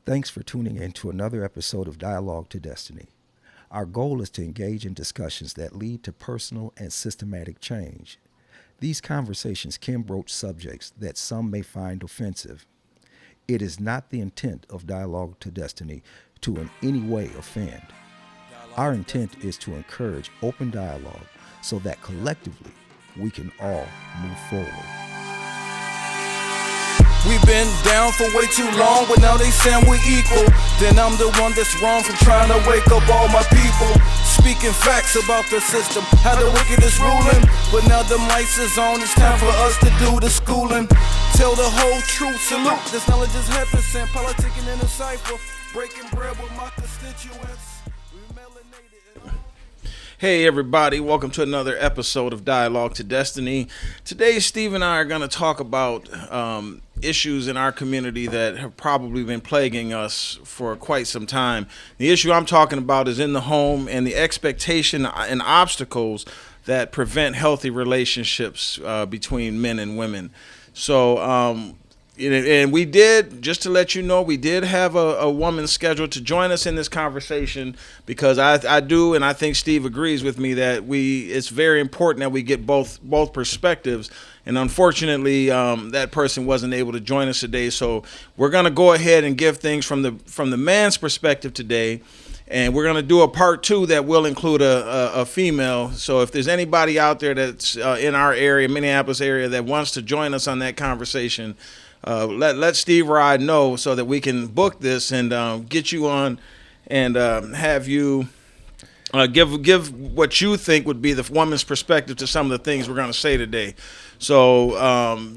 Thanks for tuning in to another episode of Dialogue to Destiny. Our goal is to engage in discussions that lead to personal and systematic change. These conversations can broach subjects that some may find offensive. It is not the intent of Dialogue to Destiny to in any way offend. Our intent is to encourage open dialogue so that collectively we can all move forward. We've been down for way too long, but now they saying we're equal. Then I'm the one that's wrong for trying to wake up all my people. Speaking facts about the system, how the wicked is ruling. But now the mics is on, it's time for us to do the schooling. Tell the whole truth, salute. This knowledge is heaven sent, politicking in a cipher. Breaking bread with my constituents. Hey everybody, welcome to another episode of Dialogue to Destiny. Today Steve and I are going to talk about issues in our community that have probably been plaguing us for quite some time. The issue I'm talking about is in the home and the expectation and obstacles that prevent healthy relationships between men and women. So, and we did, just to let you know, we did have a woman scheduled to join us in this conversation because I do, and I think Steve agrees with me that it's very important that we get both perspectives. And unfortunately, that person wasn't able to join us today. So we're going to go ahead and give things from the man's perspective today. And we're going to do a part 2 that will include a female. So if there's anybody out there that's in our area, Minneapolis area, that wants to join us on that conversation, let Steve or I know so that we can book this and get you on and have you give what you think would be the woman's perspective to some of the things we're going to say today. So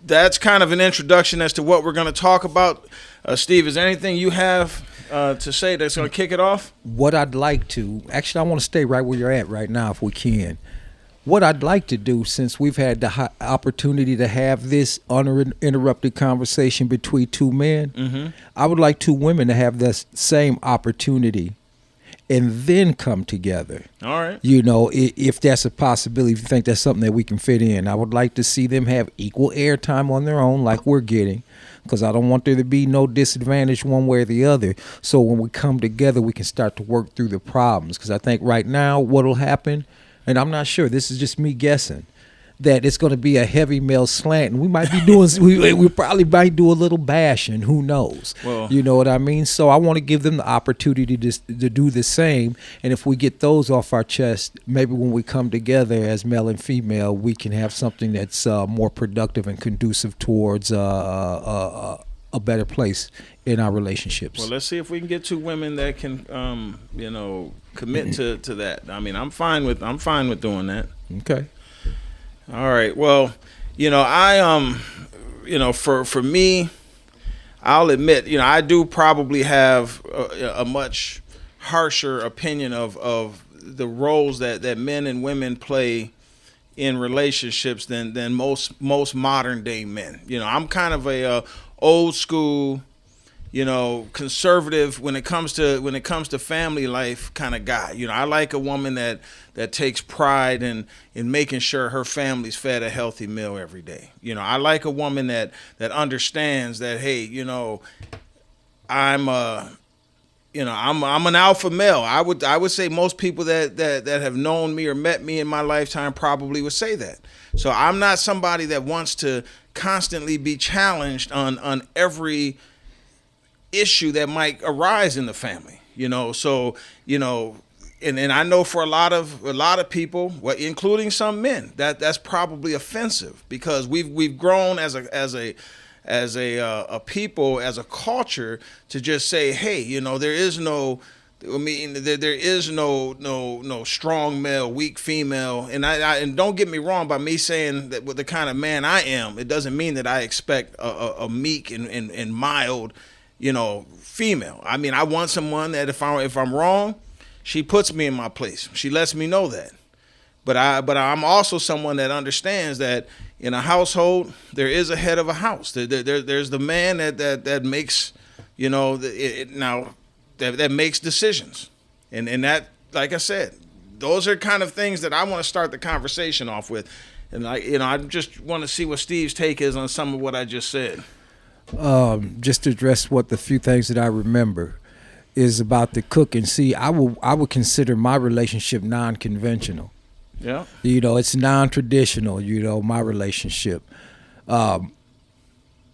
that's kind of an introduction as to what we're going to talk about. Steve, is there anything you have to say that's going to kick it off? What I'd like to, actually, I want to stay right where you're at right now if we can. What I'd like to do, since we've had the opportunity to have this uninterrupted conversation between two men, I would like two women to have that same opportunity and then come together. All right. You know, if that's a possibility, if you think that's something that we can fit in, I would like to see them have equal airtime on their own like we're getting, because I don't want there to be no disadvantage one way or the other. So when we come together, we can start to work through the problems, because I think right now what'll happen, and I'm not sure, this is just me guessing, that it's going to be a heavy male slant, and we might be doing, we probably might do a little bashing, who knows? Well, you know what I mean? So I want to give them the opportunity to do the same, and if we get those off our chest, maybe when we come together as male and female, we can have something that's more productive and conducive towards a better place in our relationships. Well, let's see if we can get two women that can, commit to that. I mean, I'm fine with doing that. Okay. All right. Well, for me, I'll admit, I do probably have a much harsher opinion of the roles that men and women play in relationships than most modern day men. I'm kind of a old school, conservative when it comes to family life kind of guy. I like a woman that takes pride in making sure her family's fed a healthy meal every day. I like a woman that understands that, hey, I'm an alpha male. I would say most people that have known me or met me in my lifetime probably would say that. So I'm not somebody that wants to constantly be challenged on every issue that might arise in the family, so, and I know for a lot of people, including some men, that's probably offensive, because we've grown as a people, as a culture, to just say, hey, there is no strong male, weak female. And don't get me wrong, by me saying that with the kind of man I am, it doesn't mean that I expect a meek and mild, female. I mean, I want someone that if I'm wrong, she puts me in my place. She lets me know that. But I'm also someone that understands that in a household there is a head of a house. There's the man that makes, that makes decisions, and that, like I said, those are kind of things that I want to start the conversation off with. And I just want to see what Steve's take is on some of what I just said. Just to address what the few things that I remember is about the cooking. See, I would consider my relationship non-conventional. Yeah. It's non-traditional. My relationship.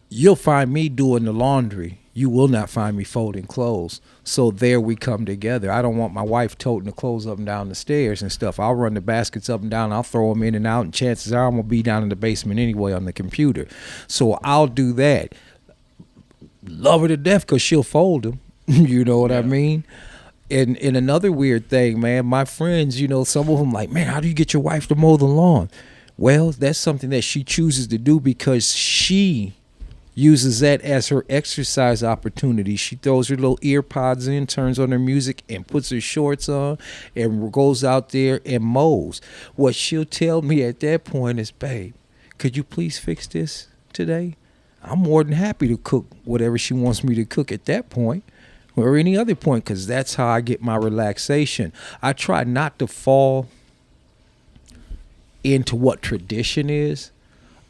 You'll find me doing the laundry. You will not find me folding clothes. So there we come together. I don't want my wife toting the clothes up and down the stairs and stuff. I'll run the baskets up and down. I'll throw them in and out. And chances are I'm going to be down in the basement anyway on the computer. So I'll do that. Love her to death because she'll fold them. You know what I mean? And another weird thing, man, my friends, some of them like, man, how do you get your wife to mow the lawn? Well, that's something that she chooses to do because she uses that as her exercise opportunity. She throws her little ear pods in, turns on her music, and puts her shorts on and goes out there and mows. What she'll tell me at that point is, babe, could you please fix this today? I'm more than happy to cook whatever she wants me to cook at that point or any other point, because that's how I get my relaxation. I try not to fall into what tradition is.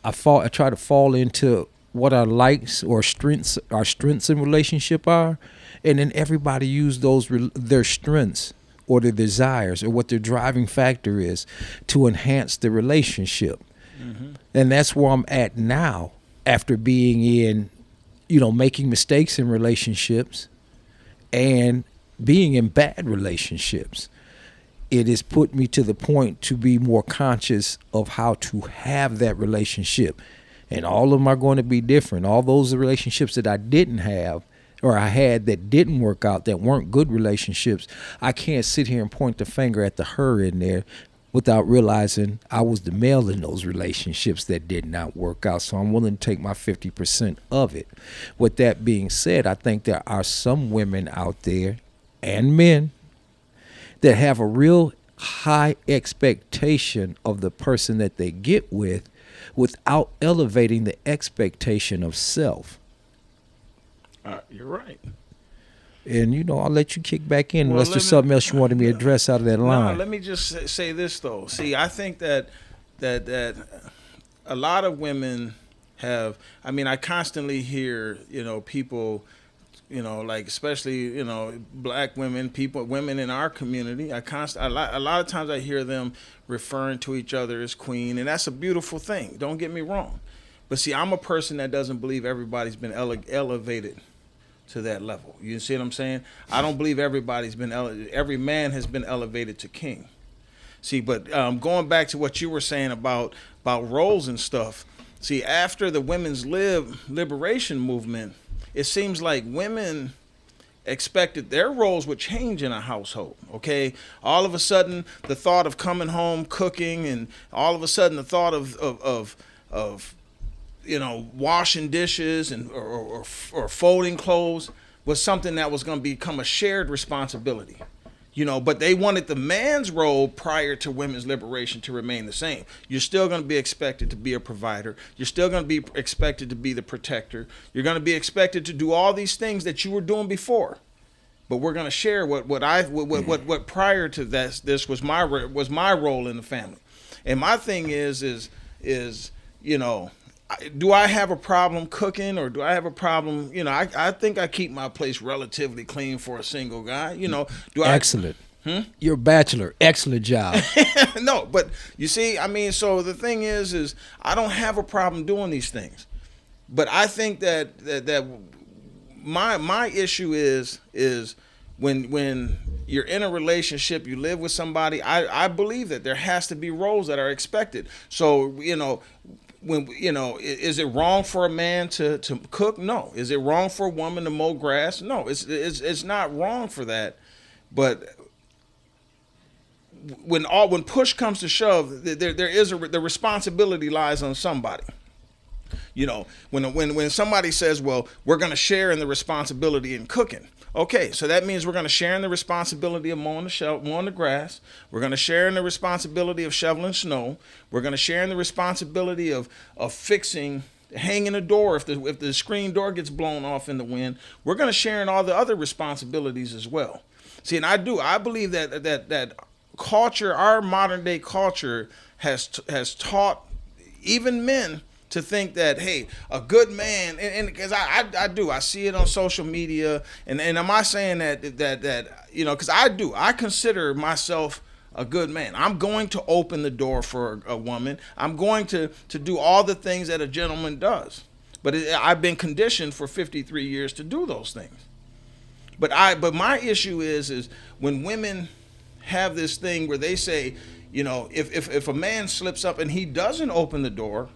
I try to fall into what our likes or strengths in relationship are, and then everybody use their strengths or their desires or what their driving factor is to enhance the relationship. And that's where I'm at now after being in, making mistakes in relationships and being in bad relationships. It has put me to the point to be more conscious of how to have that relationship. And all of them are going to be different. All those relationships that I didn't have or I had that didn't work out, that weren't good relationships, I can't sit here and point the finger at the her in there without realizing I was the male in those relationships that did not work out. So I'm willing to take my 50% of it. With that being said, I think there are some women out there and men that have a real high expectation of the person that they get with without elevating the expectation of self. You're right. And, I'll let you kick back in Well, unless there's something else you wanted me to address out of that line. No, let me just say this, though. See, I think that a lot of women have, I constantly hear, people, like especially, black women, women in our community. A lot of times I hear them referring to each other as queen, and that's a beautiful thing. Don't get me wrong. But see, I'm a person that doesn't believe everybody's been elevated to that level. You see what I'm saying? I don't believe everybody's been every man has been elevated to king. See, but going back to what you were saying about roles and stuff. See, after the women's liberation movement, it seems like women expected their roles would change in a household. Okay, all of a sudden the thought of coming home cooking, and all of a sudden the thought of washing dishes and or folding clothes was something that was going to become a shared responsibility. But they wanted the man's role prior to women's liberation to remain the same. You're still going to be expected to be a provider. You're still going to be expected to be the protector. You're going to be expected to do all these things that you were doing before. But we're going to share what prior to this was my role in the family. And my thing is do I have a problem cooking, or do I have a problem? I think I keep my place relatively clean for a single guy. Excellent. You're a bachelor. Excellent job. No, but you see, so the thing is I don't have a problem doing these things. But I think that my issue is when you're in a relationship, you live with somebody. I believe that there has to be roles that are expected. So is it wrong for a man to cook? No. Is it wrong for a woman to mow grass? No. It's not wrong for that. But when push comes to shove, the responsibility lies on somebody. When somebody says, well, we're going to share in the responsibility in cooking. Okay, so that means we're going to share in the responsibility of mowing the grass. We're going to share in the responsibility of shoveling snow. We're going to share in the responsibility of hanging a door if the screen door gets blown off in the wind. We're going to share in all the other responsibilities as well. See, and I believe that culture, our modern day culture, has taught even men to think that, hey, a good man, and because I see it on social media, and am I saying that because I consider myself a good man. I'm going to open the door for a woman. I'm going to do all the things that a gentleman does. But I've been conditioned for 53 years to do those things. But my issue is when women have this thing where they say, if a man slips up and he doesn't open the door,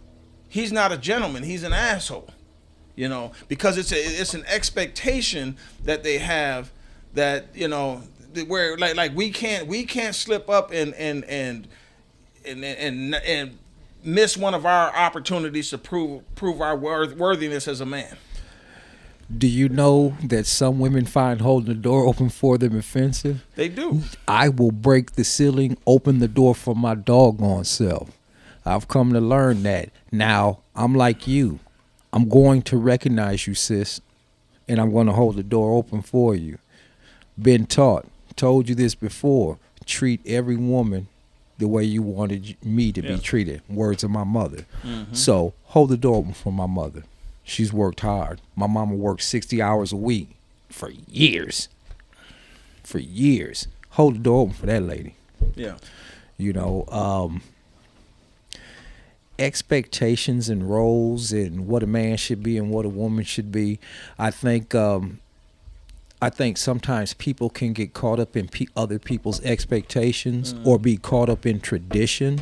he's not a gentleman. He's an asshole. Because it's an expectation that they have that where like we can't slip up and miss one of our opportunities to prove our worthiness as a man. Do you know that some women find holding the door open for them offensive? They do. I will break the ceiling, open the door for my doggone self. I've come to learn that. Now, I'm like you. I'm going to recognize you, sis, and I'm going to hold the door open for you. Been taught, told you this before, treat every woman the way you wanted me to be treated. Words of my mother. Mm-hmm. So, hold the door open for my mother. She's worked hard. My mama worked 60 hours a week for years. For years. Hold the door open for that lady. Yeah. Expectations and roles and what a man should be and what a woman should be. I think sometimes people can get caught up in other people's expectations or be caught up in tradition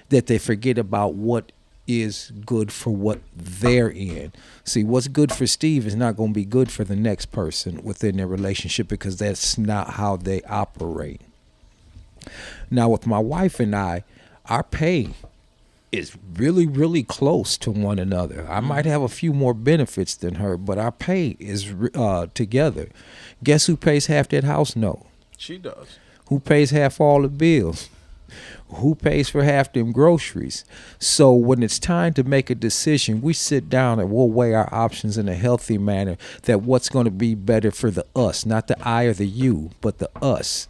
that they forget about what is good for what they're in. See, what's good for Steve is not going to be good for the next person within their relationship because that's not how they operate. Now, with my wife and I, our pay is really, really close to one another. I might have a few more benefits than her, but our pay is together. Guess who pays half that house note? She does. Who pays half all the bills? Who pays for half them groceries? So when it's time to make a decision, we sit down and we'll weigh our options in a healthy manner, that what's going to be better for the us, not the I or the you, but the us.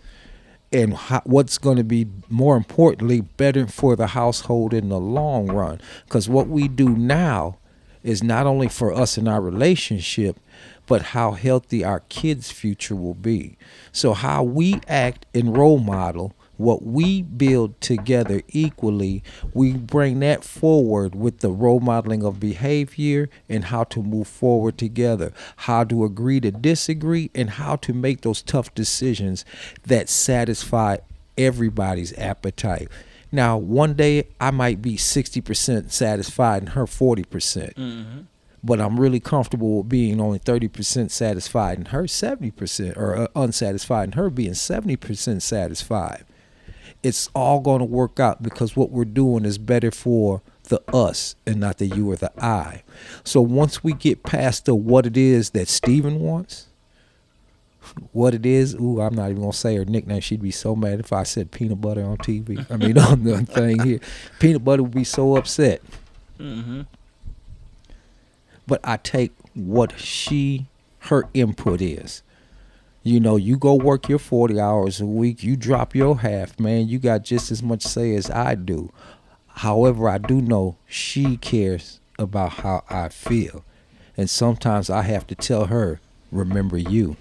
And what's going to be, more importantly, better for the household in the long run. Because what we do now is not only for us in our relationship, but how healthy our kids' future will be. So how we act and role model what we build together equally, we bring that forward with the role modeling of behavior and how to move forward together, how to agree to disagree, and how to make those tough decisions that satisfy everybody's appetite. Now, one day I might be 60% satisfied and her 40%. Mm-hmm. But I'm really comfortable with being only 30% satisfied and her 70%, or unsatisfied and her being 70% satisfied. It's all going to work out because what we're doing is better for the us and not the you or the I. So once we get past the what it is that Steven wants, what it is, I'm not even going to say her nickname. She'd be so mad if I said peanut butter on TV. I mean, on the thing here. Peanut butter would be so upset. Mm-hmm. But I take what her input is. You go work your 40 hours a week, you drop your half, man, you got just as much say as I do. However, I do know she cares about how I feel. And sometimes I have to tell her, remember you.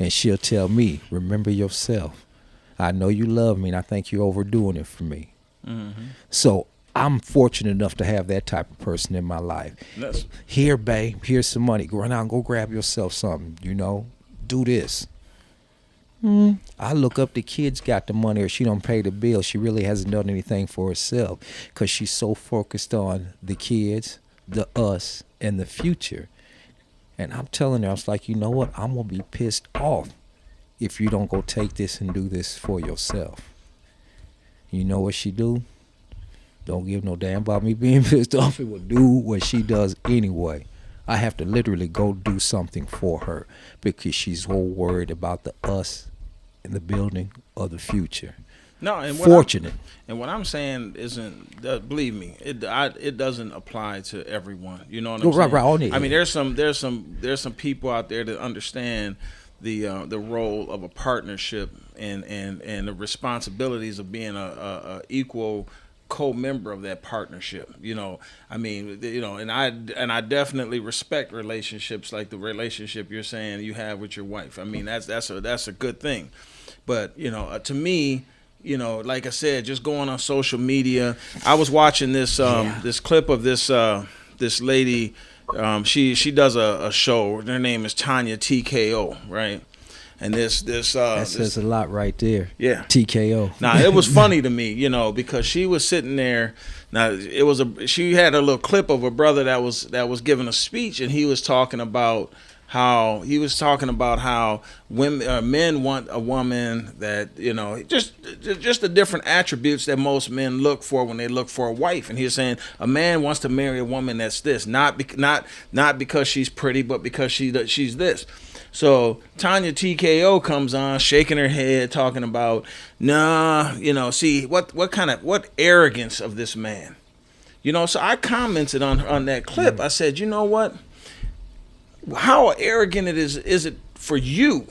And she'll tell me, remember yourself. I know you love me and I think you're overdoing it for me. Mm-hmm. So I'm fortunate enough to have that type of person in my life. Yes. Here, babe, here's some money. Go run out and go grab yourself something, do this. I look up, the kids got the money or she don't pay the bill. She really hasn't done anything for herself because she's so focused on the kids, the us, and the future. And I'm telling her, I was like, you know what? I'm going to be pissed off if you don't go take this and do this for yourself. You know what she do? Don't give no damn about me being pissed off. It will do what she does anyway. I have to literally go do something for her because she's so worried about the us in the building of the future. No, and fortunate. What I'm saying isn't, believe me, it doesn't apply to everyone. You know what I'm saying? Right. I mean, there's some people out there that understand the role of a partnership and the responsibilities of being a equal co-member of that partnership. I mean, and I definitely respect relationships like the relationship you're saying you have with your wife. I mean, that's a good thing. But to me, like I said, just going on social media, I was watching this this clip of this lady. She does a show. Her name is Tanya TKO, right? And that says a lot right there. Yeah, TKO. Now it was funny to me, because she was sitting there. Now she had a little clip of a brother that was giving a speech, and he was talking about how men want a woman that just the different attributes that most men look for when they look for a wife. And he was saying a man wants to marry a woman that's this, not because she's pretty, but because she's this. So Tanya TKO comes on, shaking her head, talking about, see what arrogance of this man, So I commented on that clip. I said, you know what? How arrogant is it for you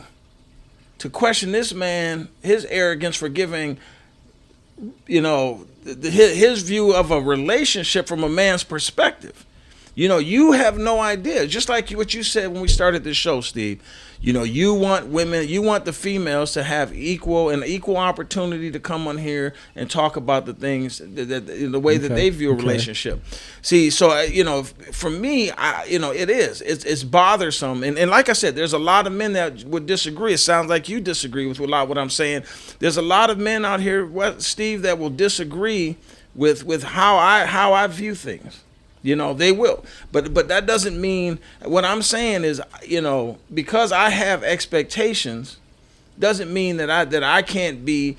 to question this man, his arrogance for giving, his view of a relationship from a man's perspective? You have no idea. Just like what you said when we started this show, Steve. You want the females to have equal opportunity to come on here and talk about the things the way that they view a relationship. See, so for me, it's bothersome, and like I said, there's a lot of men that would disagree. It sounds like you disagree with a lot of what I'm saying. There's a lot of men out here, Steve, that will disagree with how I view things. They will, but that doesn't mean. What I'm saying is, because I have expectations, doesn't mean that I can't be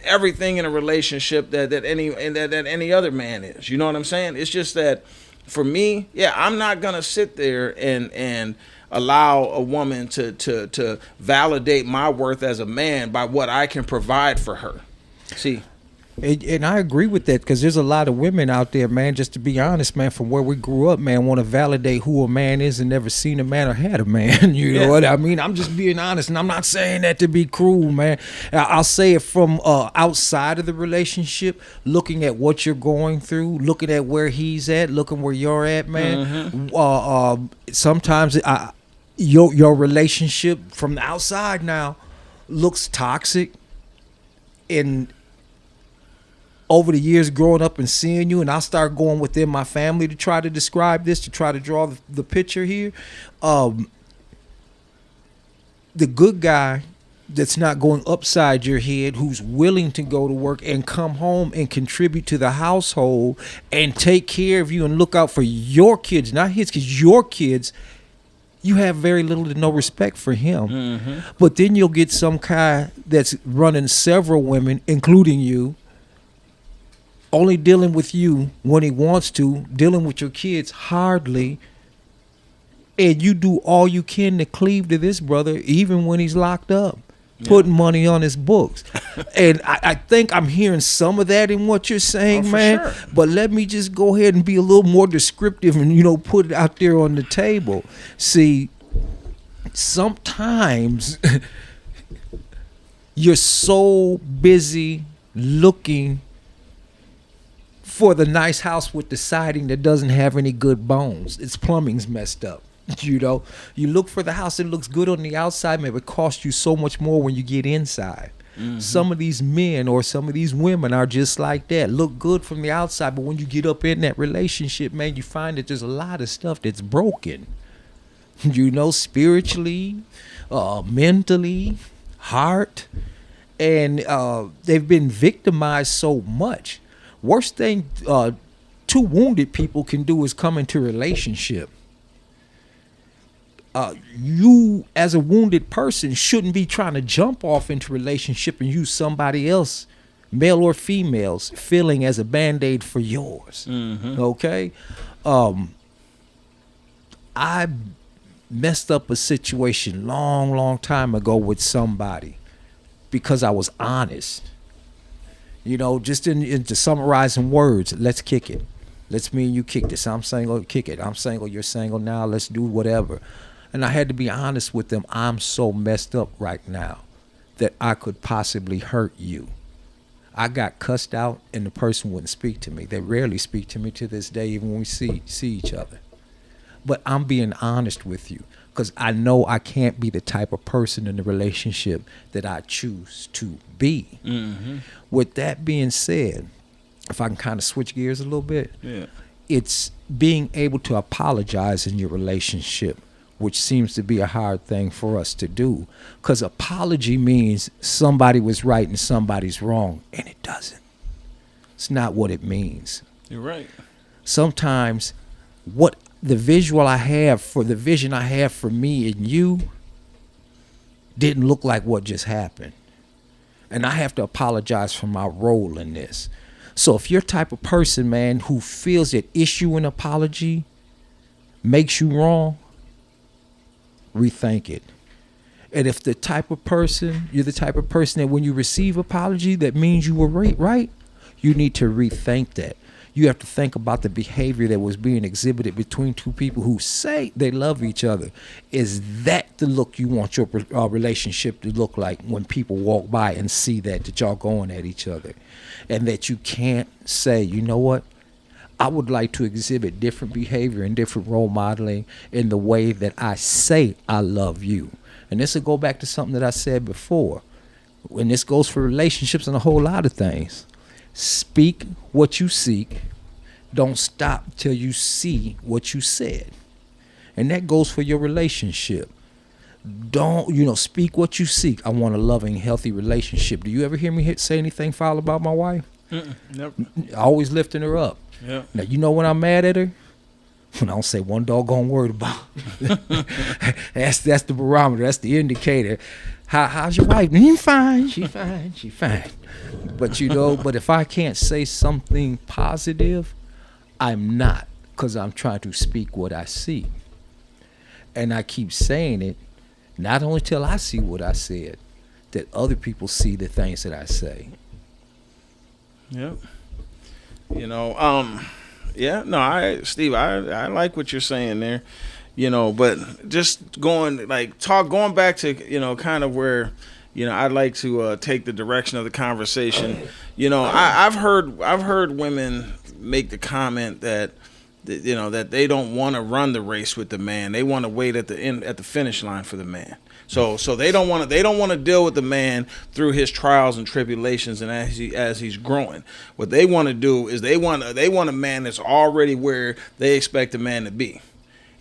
everything in a relationship that any other man is. You know what I'm saying? It's just that for me, I'm not gonna sit there and allow a woman to validate my worth as a man by what I can provide for her. See. And I agree with that, because there's a lot of women out there, man, just to be honest, man, from where we grew up, man, want to validate who a man is and never seen a man or had a man. You know what I mean? I'm just being honest, and I'm not saying that to be cruel, man. I'll say it from outside of the relationship, looking at what you're going through, looking at where he's at, looking where you're at, man. Sometimes your relationship from the outside now looks toxic, and over the years growing up and seeing you, and I start going within my family to try to describe this, to try to draw the picture here. The good guy that's not going upside your head, who's willing to go to work and come home and contribute to the household and take care of you and look out for your kids, not his, because your kids, you have very little to no respect for him. But then you'll get some guy that's running several women, including you, only dealing with you when he wants to, dealing with your kids hardly, and you do all you can to cleave to this brother even when he's locked up, putting money on his books. And I think I'm hearing some of that in what you're saying, man. Sure. But let me just go ahead and be a little more descriptive and put it out there on the table. See, sometimes you're so busy looking for the nice house with the siding that doesn't have any good bones. Its plumbing's messed up. You look for the house that looks good on the outside, man, it costs you so much more when you get inside. Some of these men or some of these women are just like that. Look good from the outside, but when you get up in that relationship, man, you find that there's a lot of stuff that's broken. Spiritually, mentally, heart, and they've been victimized so much. Worst thing two wounded people can do is come into a relationship. You, as a wounded person, shouldn't be trying to jump off into a relationship and use somebody else, male or females, feeling as a Band-Aid for yours. Okay? I messed up a situation long time ago with somebody because I was honest. Just to summarize in words, let's kick it. Let's me and you kick this. I'm single, kick it. I'm single, you're single now. Let's do whatever. And I had to be honest with them. I'm so messed up right now that I could possibly hurt you. I got cussed out and the person wouldn't speak to me. They rarely speak to me to this day, even when we see each other. But I'm being honest with you because I know I can't be the type of person in the relationship that I choose to be. Mm-hmm. With that being said, if I can kind of switch gears a little bit, it's being able to apologize in your relationship, which seems to be a hard thing for us to do, because apology means somebody was right and somebody's wrong, and it doesn't. It's not what it means. You're right. Sometimes what the vision I have for me and you didn't look like what just happened. And I have to apologize for my role in this. So if you're the type of person, man, who feels that issuing an apology makes you wrong, rethink it. And if you're the type of person that when you receive apology that means you were right, you need to rethink that. You have to think about the behavior that was being exhibited between two people who say they love each other. Is that the look you want your relationship to look like when people walk by and see that y'all going at each other? And that you can't say, you know what? I would like to exhibit different behavior and different role modeling in the way that I say I love you. And this will go back to something that I said before. When this goes for relationships and a whole lot of things. Speak what you seek. Don't stop till you see what you said. And that goes for your relationship. Don't, speak what you seek. I want a loving, healthy relationship. Do you ever hear me say anything foul about my wife? Never. Always lifting her up. Yeah. Now, you know when I'm mad at her? When I don't say one doggone word about it. That's the barometer. That's the indicator. How's your wife? She fine. But but if I can't say something positive, I'm not, because I'm trying to speak what I see. And I keep saying it, not only till I see what I said, that other people see the things that I say. Yep. Steve, I like what you're saying there, but just going back to, kind of where, I'd like to take the direction of the conversation. I've heard women make the comment that they don't want to run the race with the man. They want to wait at the finish line for the man. So they don't want to deal with the man through his trials and tribulations and as he's growing. What they want to do is they want a man that's already where they expect a man to be.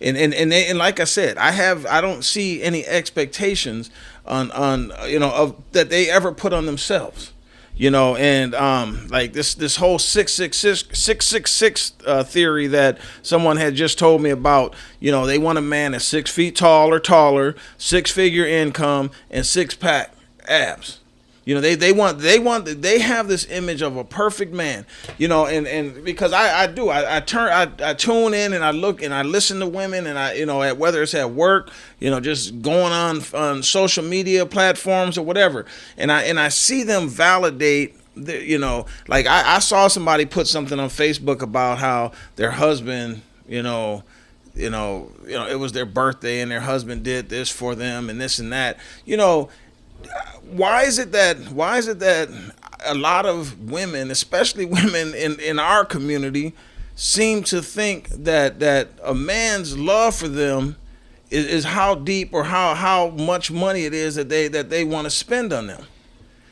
And like I said, I don't see any expectations on that they ever put on themselves. Like this whole 666 theory that someone had just told me about. They want a man that's 6 feet tall or taller, 6-figure income, and 6-pack abs. They have this image of a perfect man. And because I tune in and I look and I listen to women and whether it's at work, just going on social media platforms or whatever, and I see them validate. I saw somebody put something on Facebook about how their husband, it was their birthday and their husband did this for them and this and that. Why is it that a lot of women, especially women in our community, seem to think that a man's love for them is how deep or how much money it is that they want to spend on them?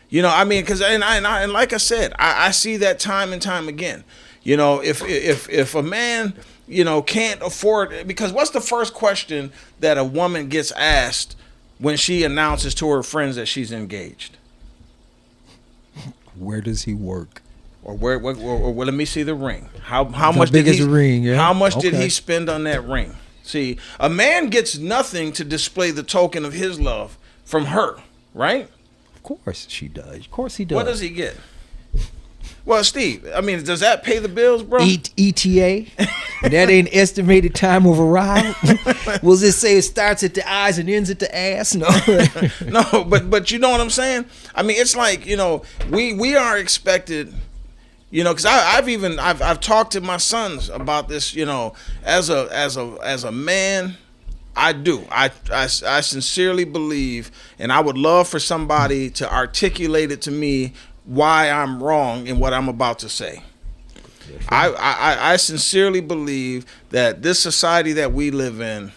Because and like I said, I see that time and time again. If a man can't afford, because what's the first question that a woman gets asked when she announces to her friends that she's engaged? Where does he work? Or let me see the ring. How much big is the ring? Yeah. How much did he spend on that ring? See, a man gets nothing to display the token of his love from her, right? Of course she does. Of course he does. What does he get? Well, Steve, does that pay the bills, bro? ETA? That ain't estimated time of arrival? Was it say it starts at the eyes and ends at the ass? No. No, but you know what I'm saying? It's like, we are expected, because I've talked to my sons about this, as a man. I do. I sincerely believe, and I would love for somebody to articulate it to me why I'm wrong in what I'm about to say. I sincerely believe that this society that we live in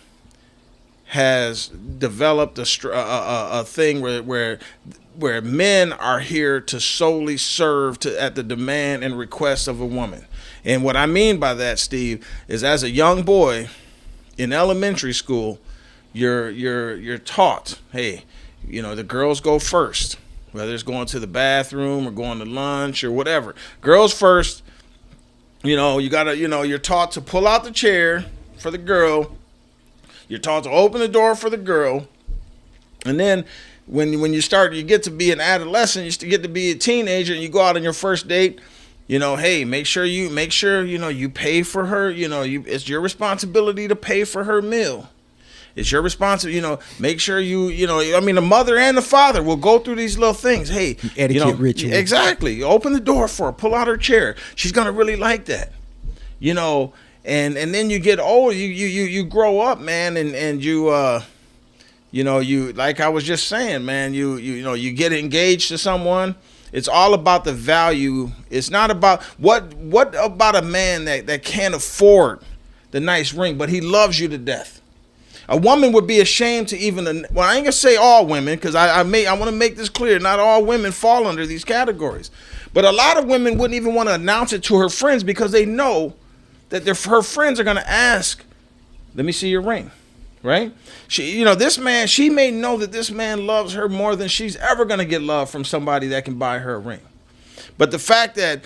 has developed a thing where men are here to solely serve at the demand and request of a woman. And what I mean by that, Steve, is as a young boy in elementary school, you're taught, hey, the girls go first, whether it's going to the bathroom or going to lunch or whatever. Girls first. You're taught to pull out the chair for the girl. You're taught to open the door for the girl. And then when you get to be an adolescent, you get to be a teenager, and you go out on your first date, hey, make sure you pay for her. It's your responsibility to pay for her meal. It's your responsibility, make sure the mother and the father will go through these little things. Hey, etiquette ritual. Exactly. Open the door for her, pull out her chair. She's going to really like that. And then you get old, you grow up, man, and you like I was just saying, man, you get engaged to someone. It's all about the value. It's not about what about a man that can't afford the nice ring, but he loves you to death. A woman would be ashamed to even, well, I ain't gonna say all women, because I want to make this clear. Not all women fall under these categories, but a lot of women wouldn't even want to announce it to her friends because they know that her friends are gonna ask, "Let me see your ring," right? This man, she may know that this man loves her more than she's ever gonna get love from somebody that can buy her a ring. But the fact that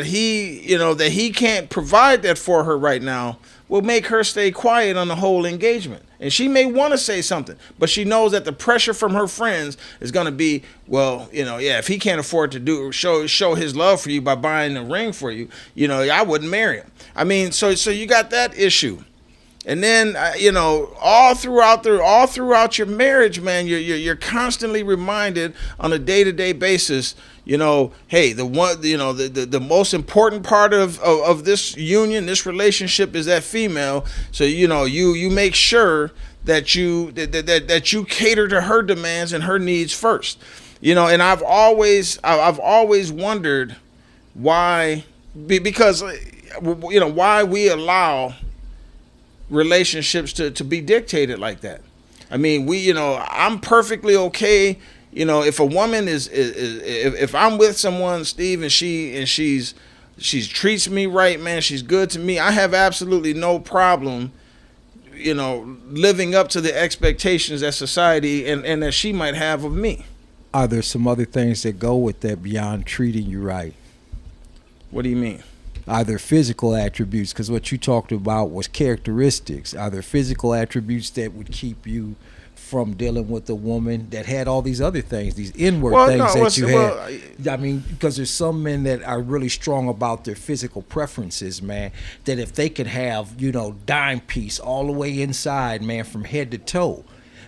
he can't provide that for her right now will make her stay quiet on the whole engagement. And she may want to say something, but she knows that the pressure from her friends is going to be, well, if he can't afford to show his love for you by buying the ring for you, I wouldn't marry him. I mean, so you got that issue. And then, all throughout your marriage, man, you're constantly reminded on a day-to-day basis, hey, the most important part of this union, this relationship is that female. So, you make sure that you cater to her demands and her needs first. And I've always wondered why, because, why we allow relationships to be dictated like that. I mean, I'm perfectly okay. If a woman if I'm with someone, Steve, and she treats me right, man, she's good to me, I have absolutely no problem, living up to the expectations that society and that she might have of me. Are there some other things that go with that beyond treating you right? What do you mean? Are there physical attributes? Because what you talked about was characteristics. Are there physical attributes that would keep you from dealing with a woman that had all these other things, these inward things that you had? I mean, because there's some men that are really strong about their physical preferences, man, that if they could have, dime piece all the way inside, man, from head to toe,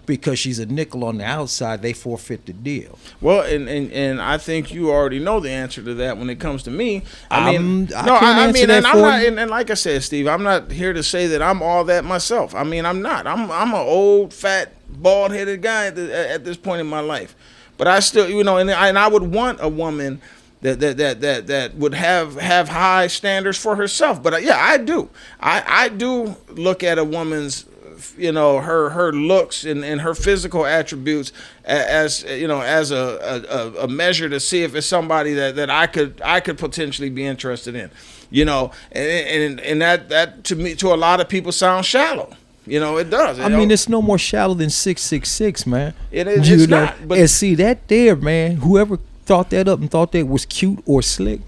because she's a nickel on the outside, they forfeit the deal. Well, and I think you already know the answer to that when it comes to me. And like I said, Steve, I'm not here to say that I'm all that myself. I mean, I'm not. I'm an old, fat, bald-headed guy at this point in my life. But I still, and I would want a woman that would have high standards for herself. But I do. I do look at a woman's, her looks and her physical attributes as a measure to see if it's somebody that I could potentially be interested in, and that to me, to a lot of people, sounds shallow. It does. I mean, it's no more shallow than 666, man. It's not. But and see that there, man. Whoever thought that up and thought that was cute or slick.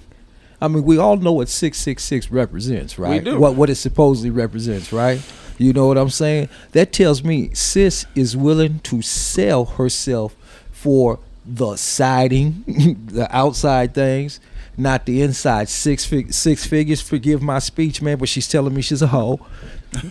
I mean, we all know what 666 represents, right? We do. What it supposedly represents, right? You know what I'm saying? That tells me sis is willing to sell herself for the siding, the outside things, not the inside. Six figures, forgive my speech, man, but she's telling me she's a hoe.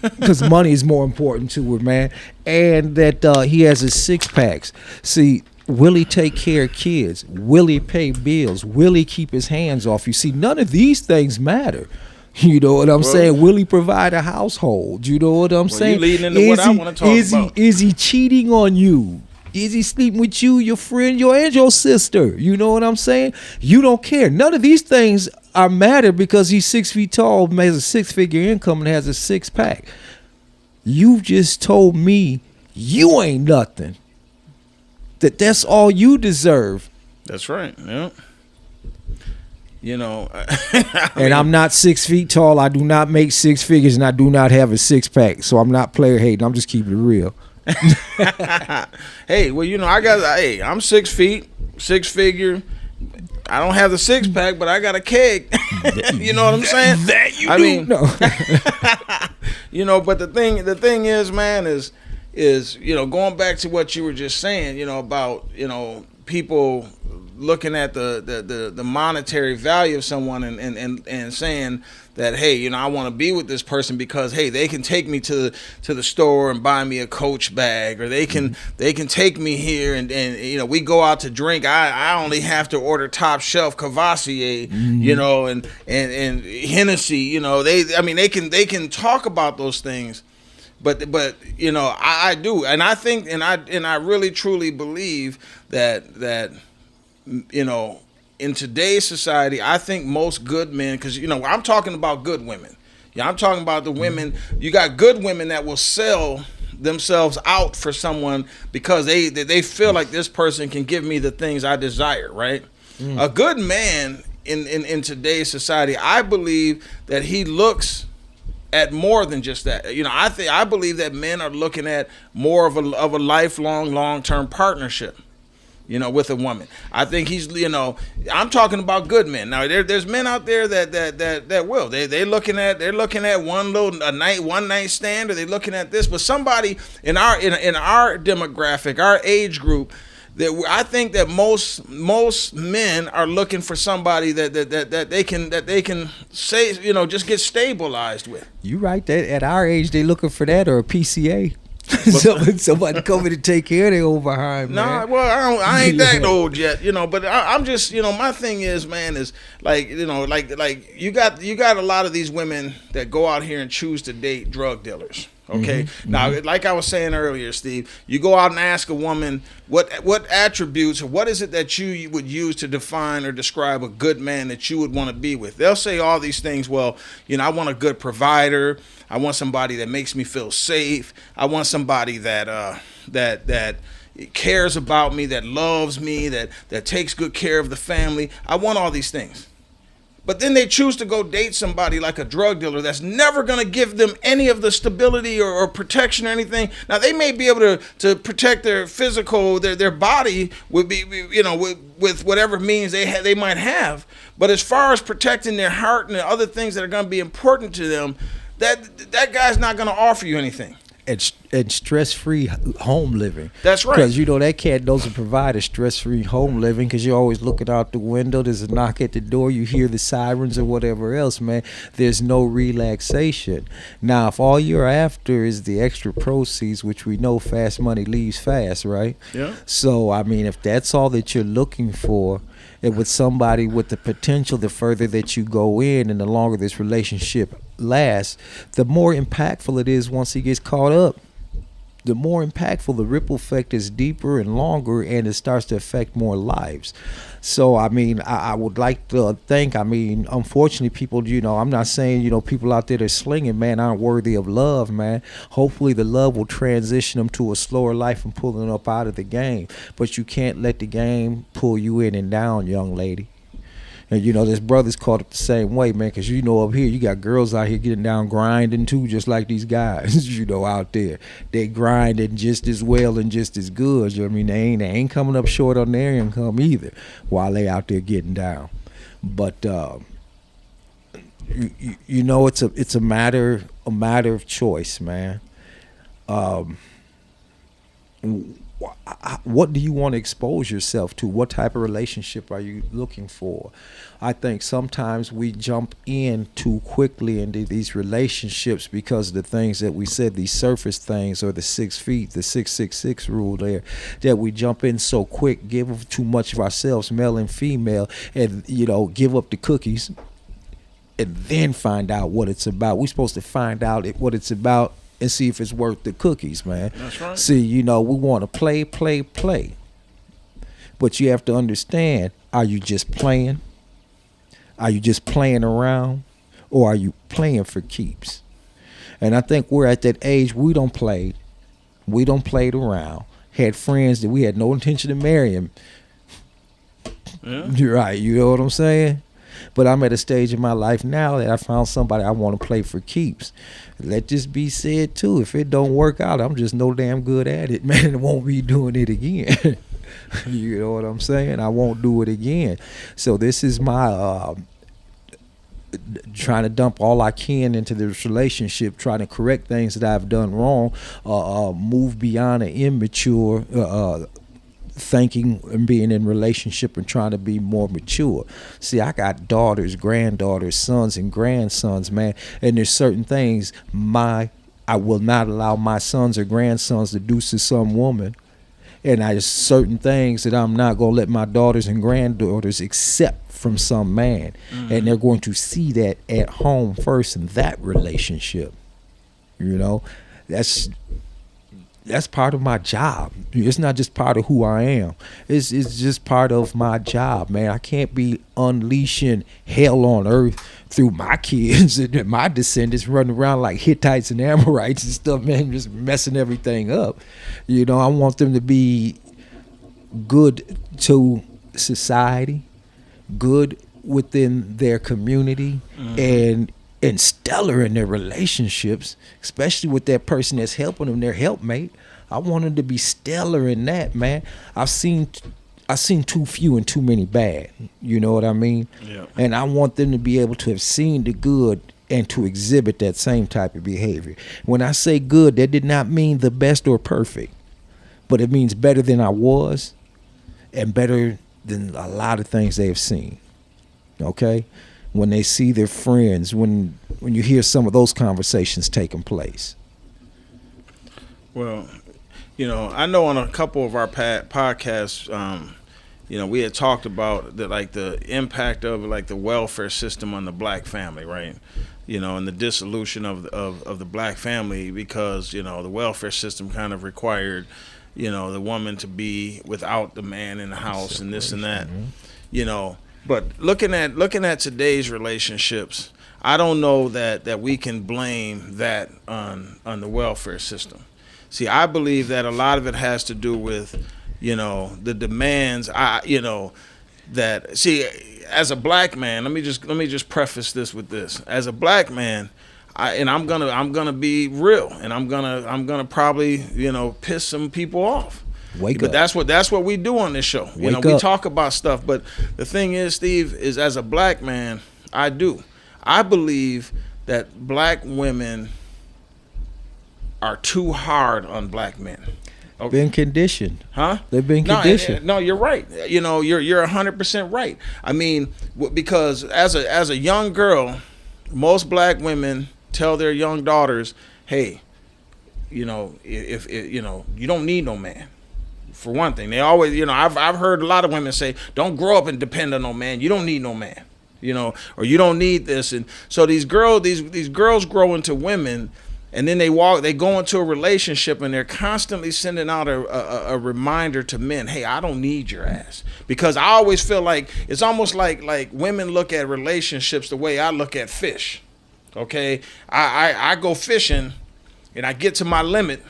Because money is more important to her, man. And that he has his 6-packs. See, will he take care of kids? Will he pay bills? Will he keep his hands off you? See, none of these things matter. You know what I'm saying? Will he provide a household? You know what I'm saying? You leading into what I want to talk about. Is he cheating on you? Is he sleeping with you, your friend, and your sister? You know what I'm saying? You don't care. None of these things are matter because he's 6 feet tall, has a 6-figure income, and has a 6-pack. You just told me you ain't nothing. That's all you deserve. That's right. Yeah. You know, and I'm not 6 feet tall. I do not make 6 figures, and I do not have a 6-pack. So I'm not player hating. I'm just keeping it real. Hey, well, you know, I'm 6 feet, 6-figure. I don't have the 6-pack, but I got a keg. You know what I'm saying? That you do. No. You know, but the thing is, man, is you know, going back to what you were just saying, you know, about, you know, people looking at the monetary value of someone and saying that, hey, you know, I want to be with this person because, hey, they can take me to the store and buy me a Coach bag, or they can take me here and you know, we go out to drink. I only have to order top shelf Cavassier, you know, and Hennessy. You know, they can talk about those things. But you know, I do, and I think, and I really truly believe that you know, in today's society, I think most good men, because, you know, I'm talking about good women. Yeah, I'm talking about the women. You got good women that will sell themselves out for someone because they feel like this person can give me the things I desire, right? A good man in today's society, I believe that he looks at more than just that. You know, I believe that men are looking at more of a lifelong, long-term partnership, you know, with a woman. I think he's, you know, I'm talking about good men. Now there's men out there that will. They're looking at one night stand, or they're looking at this. But somebody in our demographic, our age group, that I think that most men are looking for somebody that they can say, you know, just get stabilized with. You right, that at our age they looking for that, or a PCA. Somebody coming to take care of their old behind, man. Nah, well, I ain't that old yet, you know. But I'm just, you know, my thing is, man, is like, you know, like you got a lot of these women that go out here and choose to date drug dealers. Okay. Now, like I was saying earlier, Steve, you go out and ask a woman what attributes or what is it that you would use to define or describe a good man that you would want to be with. They'll say all these things. Well, you know, I want a good provider. I want somebody that makes me feel safe. I want somebody that cares about me, that loves me, that takes good care of the family. I want all these things. But then they choose to go date somebody like a drug dealer that's never going to give them any of the stability or protection or anything. Now, they may be able to protect their physical, their body would be, you know, with whatever means they might have. But as far as protecting their heart and the other things that are going to be important to them, that guy's not going to offer you anything. And stress-free home living. That's right. Because, you know, that cat doesn't provide a stress-free home living because you're always looking out the window. There's a knock at the door. You hear the sirens or whatever else, man. There's no relaxation. Now, if all you're after is the extra proceeds, which we know fast money leaves fast, right? Yeah. So, I mean, if that's all that you're looking for, and with somebody with the potential, the further that you go in and the longer this relationship lasts, the more impactful it is once he gets caught up. The more impactful, the ripple effect is deeper and longer, and it starts to affect more lives. So, I mean, I would like to think, I mean, unfortunately, people, you know, I'm not saying, you know, people out there that are slinging, man, aren't worthy of love, man. Hopefully the love will transition them to a slower life and pull them up out of the game. But you can't let the game pull you in and down, young lady. And, you know, there's brothers caught it the same way, man, because, you know, up here, you got girls out here getting down grinding, too, just like these guys, you know, out there. They grinding just as well and just as good. You know what I mean? They ain't coming up short on their income either while they out there getting down. But, you know, it's a matter of choice, man. What do you want to expose yourself to? What type of relationship are you looking for? I think sometimes we jump in too quickly into these relationships because of the things that we said, these surface things, or the 6 feet, the 666 rule there, that we jump in so quick, give too much of ourselves, male and female, and, you know, give up the cookies and then find out what it's about. We're supposed to find out what it's about and see if it's worth the cookies, man. That's right. See, we want to play. But you have to understand, are you just playing? Are you just playing around? Or are you playing for keeps? And I think we're at that age we don't play. We don't play around. Had friends that we had no intention of marrying. Yeah. You're right, you know what I'm saying? But I'm at a stage in my life now that I found somebody I want to play for keeps. Let this be said too. If it don't work out, I'm just no damn good at it, man. I won't be doing it again. You know what I'm saying? I won't do it again. So this is my trying to dump all I can into this relationship, trying to correct things that I've done wrong, move beyond an immature thinking and being in relationship and trying to be more mature. See, I got daughters, granddaughters, sons, and grandsons, man, and there's certain things I will not allow my sons or grandsons to do to some woman. And there's certain things that I'm not going to let my daughters and granddaughters accept from some man. Mm-hmm. And they're going to see that at home first in that relationship. That's part of my job. It's not just part of who I am. It's just part of my job, man. I can't be unleashing hell on earth through my kids and my descendants running around like Hittites and Amorites and stuff, man, just messing everything up. I want them to be good to society, good within their community, and stellar in their relationships, especially with that person that's helping them, their helpmate. I want them to be stellar in that, man. I've seen too few and too many bad. You know what I mean? Yeah. And I want them to be able to have seen the good and to exhibit that same type of behavior. When I say good, that did not mean the best or perfect, but it means better than I was and better than a lot of things they have seen. Okay? When they see their friends, when you hear some of those conversations taking place. Well, I know on a couple of our podcasts, we had talked about the impact of the welfare system on the black family, right? And the dissolution of the black family because, the welfare system kind of required, the woman to be without the man in the house and this and that, But looking at today's relationships, I don't know that we can blame that on the welfare system. See, I believe that a lot of it has to do with, the demands. That see, as a black man, let me just preface this with this. As a black man, I'm gonna be real, and I'm gonna probably piss some people off. But that's what we do on this show. We talk about stuff. But the thing is, Steve, is as a black man, I believe that black women are too hard on black men. Okay. Been conditioned. Huh? They've been conditioned. No, you're right. You're 100% right. I mean, because as a young girl, most black women tell their young daughters, "Hey, if you don't need no man." For one thing, they always, I've heard a lot of women say, "Don't grow up and depend on no man. You don't need no man, or you don't need this." And so these girls grow into women, and then they go into a relationship, and they're constantly sending out a reminder to men, "Hey, I don't need your ass." Because I always feel like it's almost like women look at relationships the way I look at fish. Okay, I go fishing, and I get to my limit.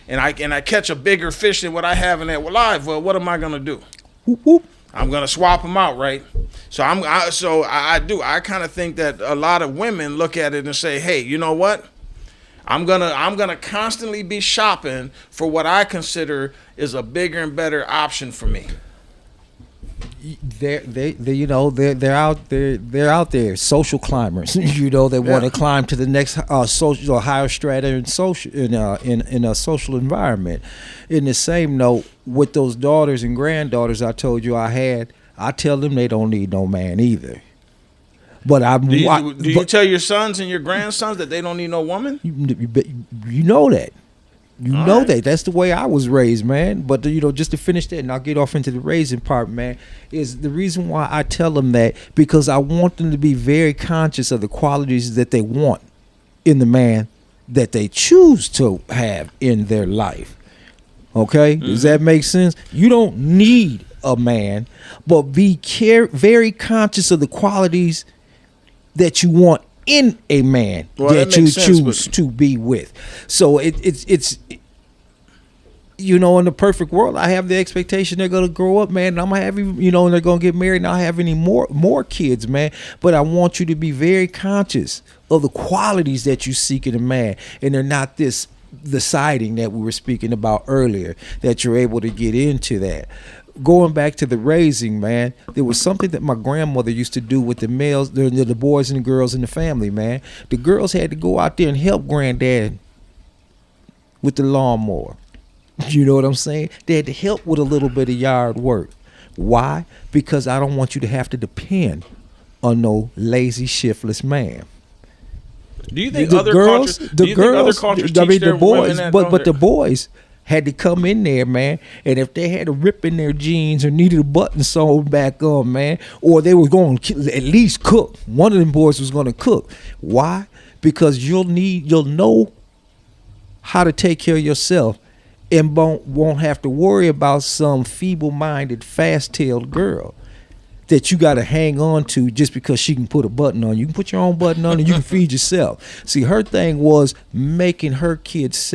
And I catch a bigger fish than what I have in that live. Well, what am I gonna do? Whoop, whoop. I'm gonna swap them out, right? So I kind of think that a lot of women look at it and say, "Hey, you know what? I'm gonna constantly be shopping for what I consider is a bigger and better option for me." They're out there, social climbers. They want to climb to the next social higher strata in a social environment. In the same note, with those daughters and granddaughters I told you I tell them they don't need no man either. But do you tell your sons and your grandsons that they don't need no woman? You know that. That's the way I was raised, man. But just to finish that, and I'll get off into the raising part, man, is the reason why I tell them that, because I want them to be very conscious of the qualities that they want in the man that they choose to have in their life. Okay, does that make sense? You don't need a man, but be very conscious of the qualities that you want in a man that you choose to be with. So it's in the perfect world, I have the expectation they're gonna grow up, man, and I'm gonna have and they're gonna get married, and I'll have any more kids, man. But I want you to be very conscious of the qualities that you seek in a man, and they're not the siding that we were speaking about earlier, that you're able to get into that. Going back to the raising, man, there was something that my grandmother used to do with the males, the boys and the girls in the family, man. The girls had to go out there and help granddad with the lawnmower. You know what I'm saying? They had to help with a little bit of yard work. Why? Because I don't want you to have to depend on no lazy, shiftless man. Do you think other cultures teach their boys, women that? But the boys had to come in there, man, and if they had a rip in their jeans or needed a button sewn back on, man, or they were going to at least cook. One of them boys was going to cook. Why? Because you'll know how to take care of yourself and won't have to worry about some feeble-minded, fast-tailed girl that you got to hang on to just because she can put a button on. You can put your own button on and you can feed yourself. See, her thing was making her kids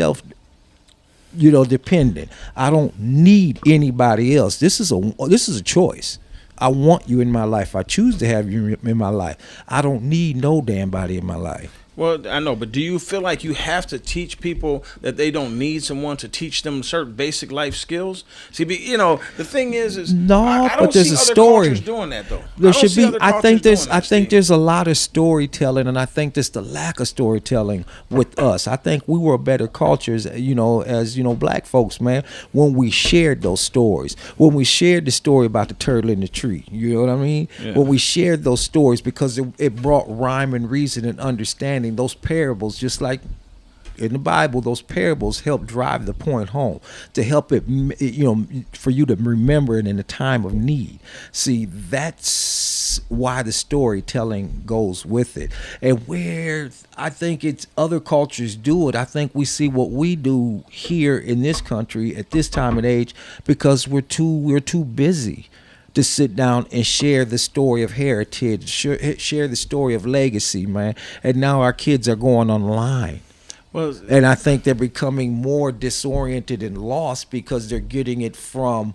dependent. I don't need anybody else. This is a choice. I want you in my life. I choose to have you in my life. I don't need no damn body in my life. Well, I know, but do you feel like you have to teach people that they don't need someone to teach them certain basic life skills? See, the thing is no, I don't but there's see a other story cultures doing that though. There should be. I think there's a lot of storytelling, and I think there's the lack of storytelling with us. I think we were better cultures, as black folks, man, when we shared those stories, when we shared the story about the turtle in the tree. You know what I mean? Yeah. When we shared those stories, because it brought rhyme and reason and understanding. Those parables, just like in the Bible, those parables help drive the point home, to help it, for you to remember it in a time of need. See, that's why the storytelling goes with it. And where I think it's other cultures do it, I think we see what we do here in this country at this time and age because we're too busy to sit down and share the story of heritage, share the story of legacy, man. And now our kids are going online. And I think they're becoming more disoriented and lost because they're getting it from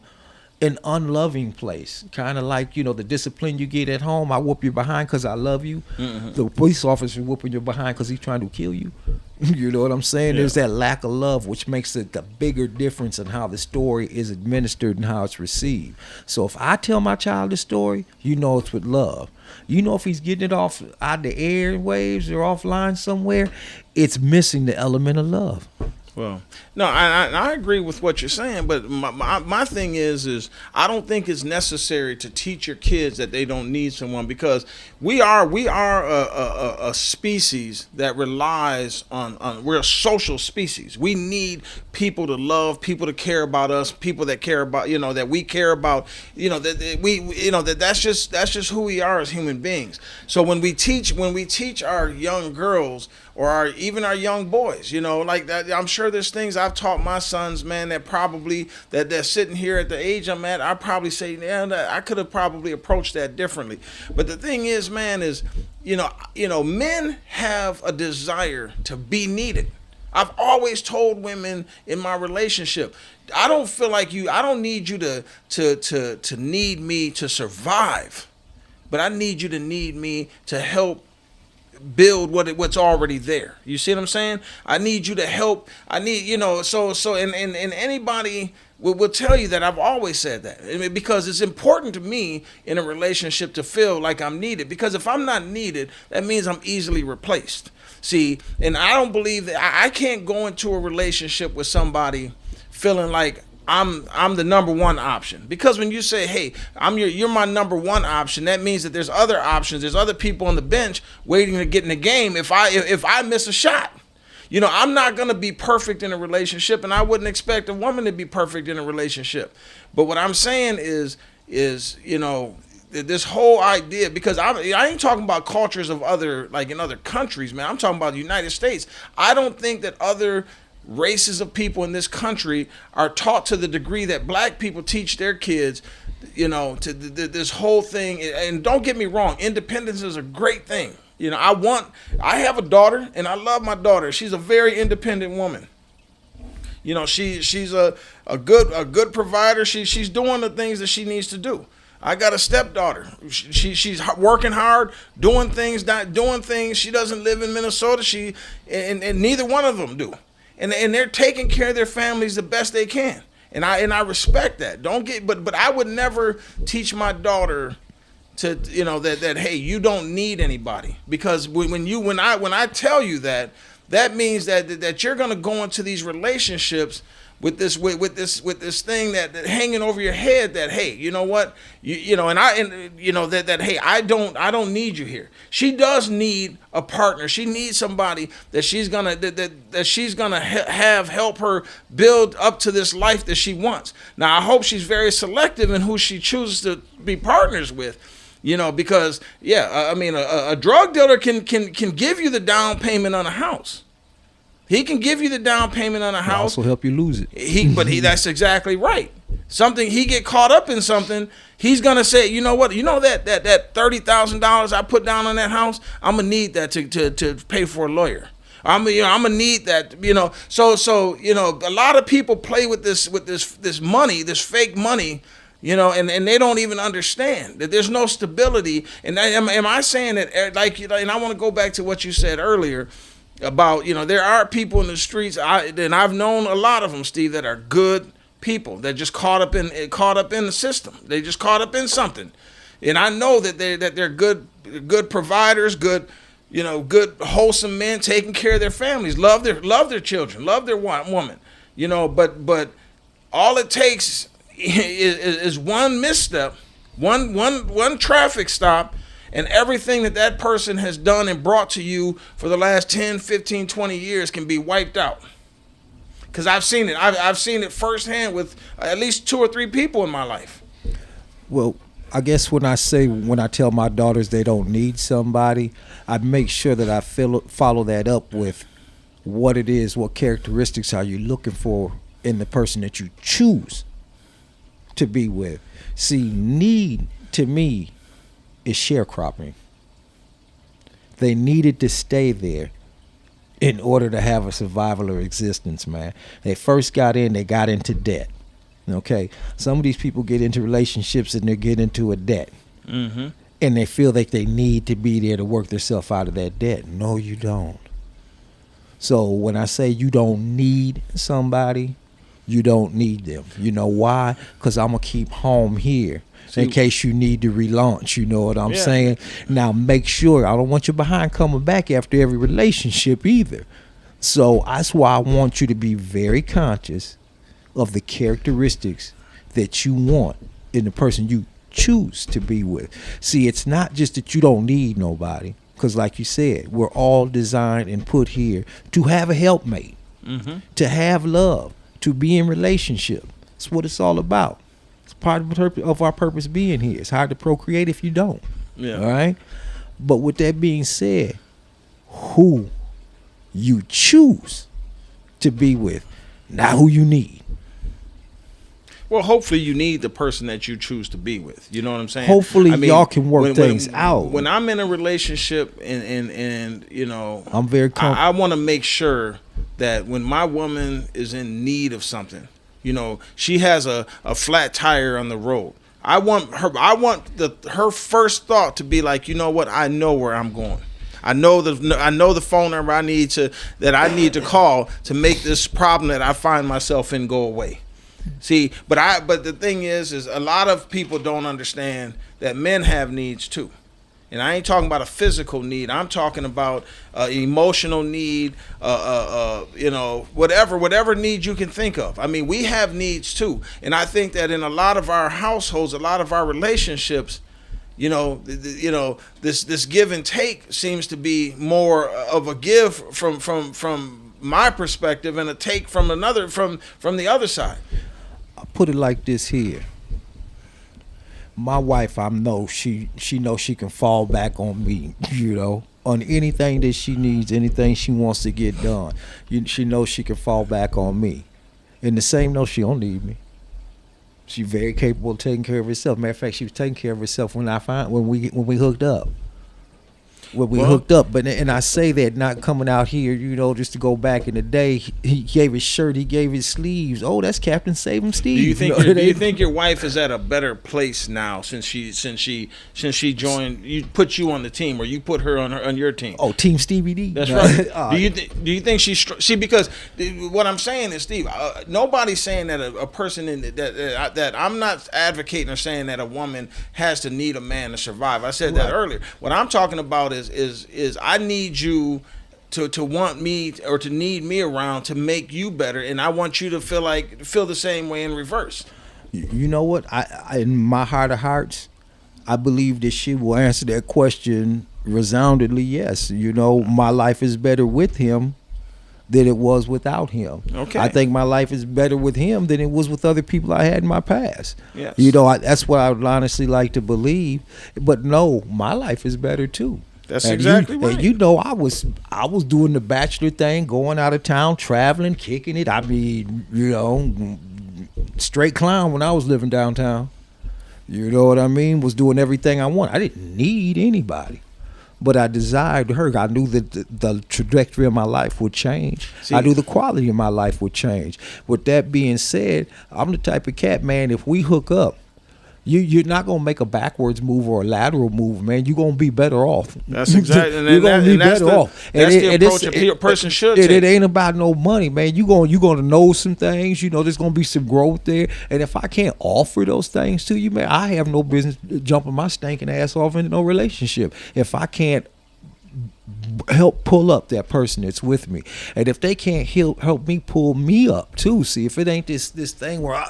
an unloving place. Kind of like, the discipline you get at home. I whoop you behind because I love you. Mm-hmm. The police officer whooping you behind because he's trying to kill you. You know what I'm saying? Yeah. There's that lack of love, which makes it a bigger difference in how the story is administered and how it's received. So if I tell my child a story, it's with love. If he's getting it off out the airwaves or offline somewhere, it's missing the element of love. Well, no, I agree with what you're saying, but my thing is I don't think it's necessary to teach your kids that they don't need someone, because we are a species that relies on we're a social species. We need people to love, people to care about us, people that care about that we care about, that's just who we are as human beings. So when we teach our young girls or even our young boys, like that, I'm sure there's things I've taught my sons, man, that probably that they're sitting here at the age I'm at, I probably say, yeah, I could have probably approached that differently. But the thing is, man, is men have a desire to be needed. I've always told women in my relationship, I don't feel like I don't need you to need me to survive, but I need you to need me to help build what's already there. You see what I'm saying? I need you to help. I need, and anybody will tell you that I've always said that, because it's important to me in a relationship to feel like I'm needed, because if I'm not needed, that means I'm easily replaced. See, and I don't believe that I can't go into a relationship with somebody feeling like I'm the number one option, because when you say, hey, you're my number one option, that means that there's other options. There's other people on the bench waiting to get in the game if I miss a shot. I'm not going to be perfect in a relationship, and I wouldn't expect a woman to be perfect in a relationship. But what I'm saying is this whole idea, because I ain't talking about cultures of other, like in other countries, man. I'm talking about the United States. I don't think that other races of people in this country are taught to the degree that black people teach their kids, to this whole thing. And don't get me wrong, independence is a great thing. I have a daughter, and I love my daughter. She's a very independent woman. She's a good provider. She's doing the things that she needs to do. I got a stepdaughter. She's working hard, doing things, not doing things. She doesn't live in Minnesota. And neither one of them do. And they're taking care of their families the best they can. And I respect that. But I would never teach my daughter to that hey, you don't need anybody, because when I tell you that means that you're gonna go into these relationships with this thing that hanging over your head, that hey, you know what, that hey, I don't need you here. She does need a partner. She needs somebody that she's gonna have help her build up to this life that she wants. Now I hope she's very selective in who she chooses to be partners with. Because a drug dealer can give you the down payment on a house. He can give you the down payment on a house. Also help you lose it. That's exactly right. He get caught up in something. He's gonna say, you know what? That $30,000 I put down on that house, I'm gonna need that to pay for a lawyer. I'm gonna need that. So a lot of people play with this money, this fake money. And they don't even understand that there's no stability. And am I saying that, and I want to go back to what you said earlier about, there are people in the streets, and I've known a lot of them, Steve, that are good people that just caught up in the system. They just caught up in something. And I know that they're good providers, good wholesome men, taking care of their families, love their children, love their woman, but all it takes is one misstep, one traffic stop, and everything that person has done and brought to you for the last 10, 15, 20 years can be wiped out. Because I've seen it. I've seen it firsthand with at least 2 or 3 people in my life. Well, I guess when I tell my daughters they don't need somebody, I make sure that I follow that up with what it is, what characteristics are you looking for in the person that you choose to be with. See, need to me is sharecropping. They needed to stay there in order to have a survival or existence, man. They first got into debt. Okay, some of these people get into relationships and they get into a debt, and they feel like they need to be there to work themselves out of that debt. No, you don't. So when I say you don't need somebody, you don't need them. You know why? Because I'm going to keep home here in case you need to relaunch. You know what I'm saying? Now, make sure. I don't want you behind coming back after every relationship either. So that's why I want you to be very conscious of the characteristics that you want in the person you choose to be with. See, it's not just that you don't need nobody, because like you said, we're all designed and put here to have a helpmate, to have love, to be in relationship. That's what it's all about. It's part of our purpose being here. It's hard to procreate if you don't. Yeah. All right? But with that being said, who you choose to be with, not who you need. Well, hopefully you need the person that you choose to be with. You know what I'm saying? Hopefully y'all can work things out. When I'm in a relationship and you know, I'm very I want to make sure that when my woman is in need of something, you know, she has a flat tire on the road, I want her first thought to be like, you know what, I know where I'm going. I know the phone number I need to call to make this problem that I find myself in go away. See, but the thing is a lot of people don't understand that men have needs too. And I ain't talking about a physical need. I'm talking about emotional need, you know, whatever need you can think of. I mean, we have needs too. And I think that in a lot of our households, a lot of our relationships, you know, this give and take seems to be more of a give from my perspective and a take from the other side. I'll put it like this here. my wife, I know she knows she can fall back on me, on anything that she needs, anything she wants to get done. She knows she can fall back on me. And the same knows she don't need me. She's very capable of taking care of herself. Matter of fact, she was taking care of herself when we hooked up. Hooked up, and I say that not coming out here, just to go back in the day. He gave his shirt, he gave his sleeves. Oh, that's Captain Save 'em Steve. Do you think your wife is at a better place now since she joined? You put you on the team, or you put her on your team? Oh, Team Stevie D. That's right. Do you think see, because what I'm saying is, Steve, nobody's saying that a person that I'm not advocating or saying that a woman has to need a man to survive. I said that earlier. What I'm talking about is I need you to want me or to need me around to make you better, and I want you to feel the same way in reverse. You know what? I in my heart of hearts, I believe that she will answer that question resoundingly yes. My life is better with him than it was without him. Okay. I think my life is better with him than it was with other people I had in my past. Yes. That's what I would honestly like to believe. But no, my life is better too. That's exactly right. And I was doing the bachelor thing, going out of town, traveling, kicking it. I mean, straight clown when I was living downtown. You know what I mean? Was doing everything I want. I didn't need anybody, but I desired her. I knew that the trajectory of my life would change. I knew the quality of my life would change. With that being said, I'm the type of cat, man, if we hook up, you're not gonna make a backwards move or a lateral move, man. You're gonna be better off. That's exactly. You're gonna be better off. That's the approach a person should take. It ain't about no money, man. You're gonna know some things. There's gonna be some growth there. And if I can't offer those things to you, man, I have no business jumping my stinking ass off into no relationship. If I can't help pull up that person that's with me, and if they can't help me pull me up too. See, if it ain't this thing where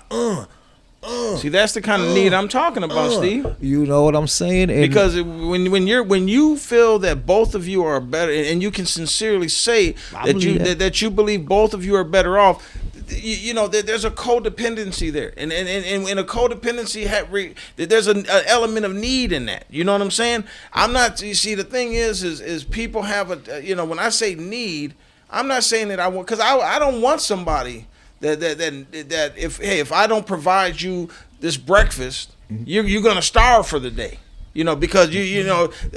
see, that's the kind of need I'm talking about, Steve. You know what I'm saying? Because when you feel that both of you are better, and you can sincerely say that you believe both of you are better off, there's a codependency there, and in a codependency, there's an element of need in that. You know what I'm saying? I'm not. You see, the thing is people have when I say need, I'm not saying that I want, because I don't want somebody that if I don't provide you this breakfast, you're gonna starve for the day, because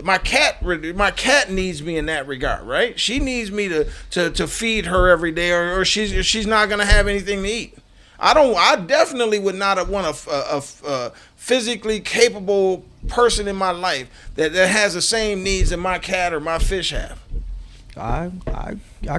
my cat needs me in that regard, right? She needs me to feed her every day, or she's not gonna have anything to eat. I definitely would not want a physically capable person in my life that has the same needs that my cat or my fish have. I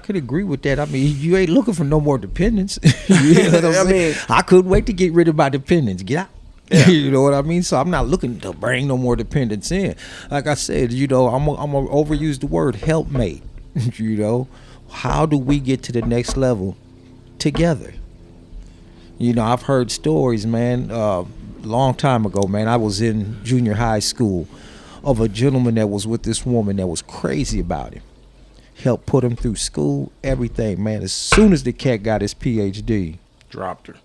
could agree with that. I mean, you ain't looking for no more dependence. You know what I'm saying? I couldn't wait to get rid of my dependence. Get out. Yeah. You know what I mean? So I'm not looking to bring no more dependence in. Like I said, I'm gonna overuse the word helpmate. How do we get to the next level together? I've heard stories, man. Long time ago, man. I was in junior high school of a gentleman that was with this woman that was crazy about him. Helped put him through school, everything, man. As soon as the cat got his PhD, dropped her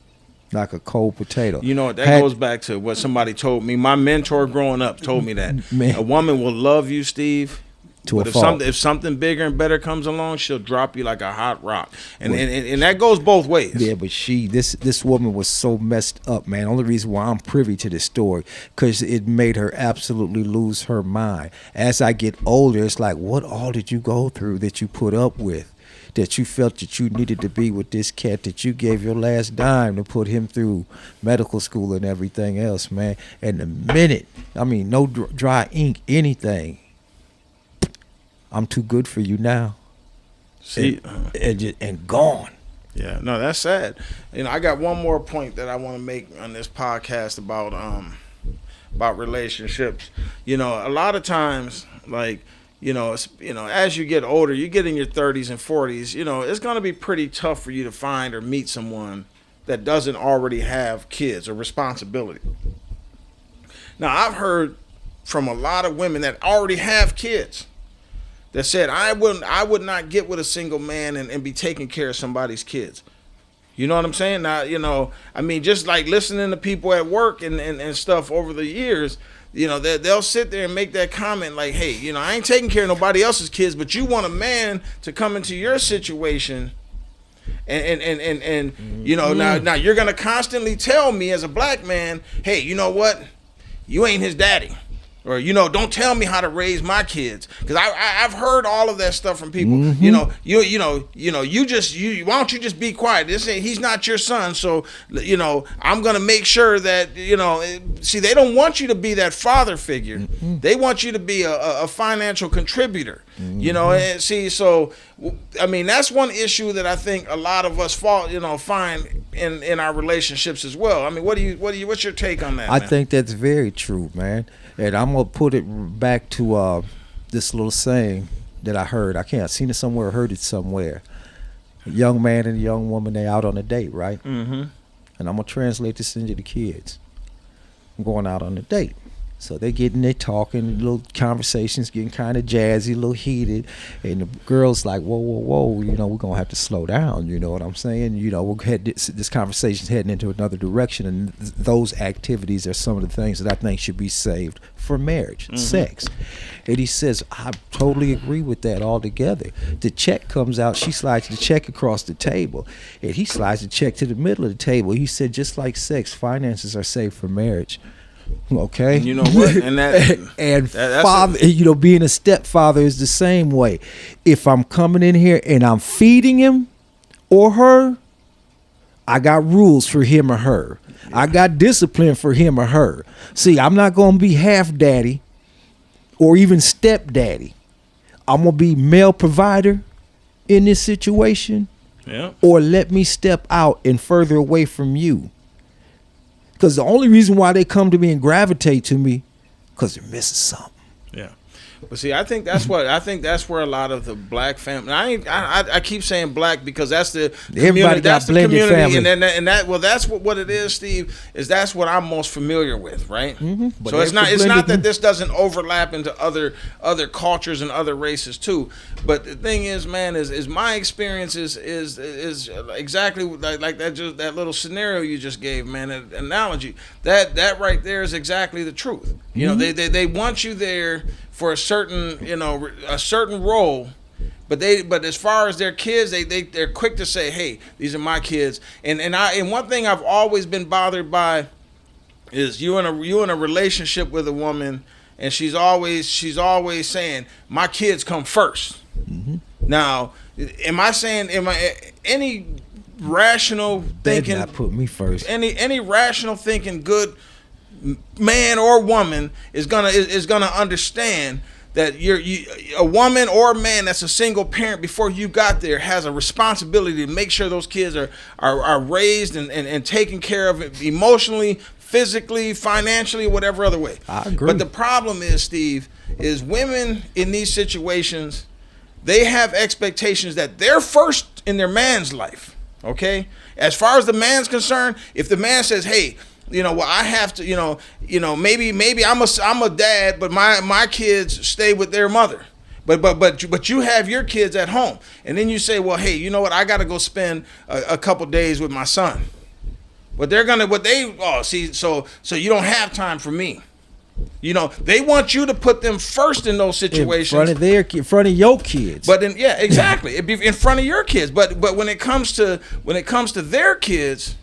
like a cold potato. That goes back to what somebody told me. My mentor growing up told me that a woman will love you, Steve, but if something bigger and better comes along, she'll drop you like a hot rock, and that goes both ways. Yeah, but this woman was so messed up, man. Only reason why I'm privy to this story, because it made her absolutely lose her mind. As I get older, it's like, what all did you go through that you put up with, that you felt that you needed to be with this cat, that you gave your last dime to put him through medical school and everything else, man. And the minute, no dry ink, anything, I'm too good for you now. See, and gone. Yeah, no, that's sad. I got one more point that I want to make on this podcast about relationships. A lot of times, as you get older, you get in your 30s and 40s. It's gonna be pretty tough for you to find or meet someone that doesn't already have kids or responsibility. Now, I've heard from a lot of women that already have kids that said, I would not get with a single man and be taking care of somebody's kids. You know what I'm saying? Now, you know, I mean, just like listening to people at work and stuff over the years, you know, they'll sit there and make that comment like, hey, you know, I ain't taking care of nobody else's kids, but you want a man to come into your situation and you know, now you're going to constantly tell me as a black man, hey, you know what? You ain't his daddy. Or, you know, don't tell me how to raise my kids, because I've heard all of that stuff from people. You know, you why don't you just be quiet? He's not your son, so you know I'm gonna make sure that you know. See, they don't want you to be that father figure. They want you to be a financial contributor. You know, and see, so I mean that's one issue that I think a lot of us find in our relationships as well. I mean, what's your take on that? I man? think that's very true, man. And I'm gonna put it back to this little saying that I heard. I've seen it somewhere, heard it somewhere. A young man and a young woman, they out on a date, right? And I'm gonna translate this into the kids. I'm going out on a date. So they getting there talking, little conversations getting kind of jazzy, a little heated, and the girl's like, whoa, you know, we're gonna have to slow down. You know what I'm saying? You know, we'll head this conversation's heading into another direction, and those activities are some of the things that I think should be saved for marriage, sex. And he says, I totally agree with that altogether. The check comes out, she slides the check across the table, and he slides the check to the middle of the table. He said, just like sex, finances are saved for marriage. Okay, and you know what? And that's father, you know, being a stepfather is the same way. If I'm coming in here and I'm feeding him or her, I got rules for him or her. I got discipline for him or her. See, I'm not gonna be half daddy or even stepdaddy. I'm gonna be male provider in this situation, or let me step out and further away from you. Because the only reason why they come to me and gravitate to me, because they're missing something. Yeah. But see, I think that's where a lot of the black family. I keep saying black because that's the everybody community, got blended family, and that's what it is. Steve, is that's what I'm most familiar with, right? So it's not that this doesn't overlap into other cultures and other races too. But the thing is, man, is my experience is exactly like that little scenario you just gave, man. That analogy that right there is exactly the truth. You know, they want you there for a certain role, but as far as their kids, they're quick to say, hey, these are my kids. And one thing I've always been bothered by is you in a relationship with a woman, and she's always saying, my kids come first. Now, am I saying any rational thinking? Not put me first. Any rational thinking good man or woman is gonna understand that a woman or a man that's a single parent before you got there has a responsibility to make sure those kids are raised and taken care of emotionally, physically, financially, whatever other way. I agree. But the problem is, Steve, is women in these situations, they have expectations that they're first in their man's life. Okay, as far as the man's concerned, if the man says, hey, you know, well, I have to, you know, maybe I'm a dad, but my kids stay with their mother, but you have your kids at home, and then you say, well, hey, you know what, I got to go spend a couple days with my son, but so you don't have time for me. You know, they want you to put them first in those situations, in front of your kids. But then, yeah, exactly, it'd be in front of your kids. But when it comes to their kids.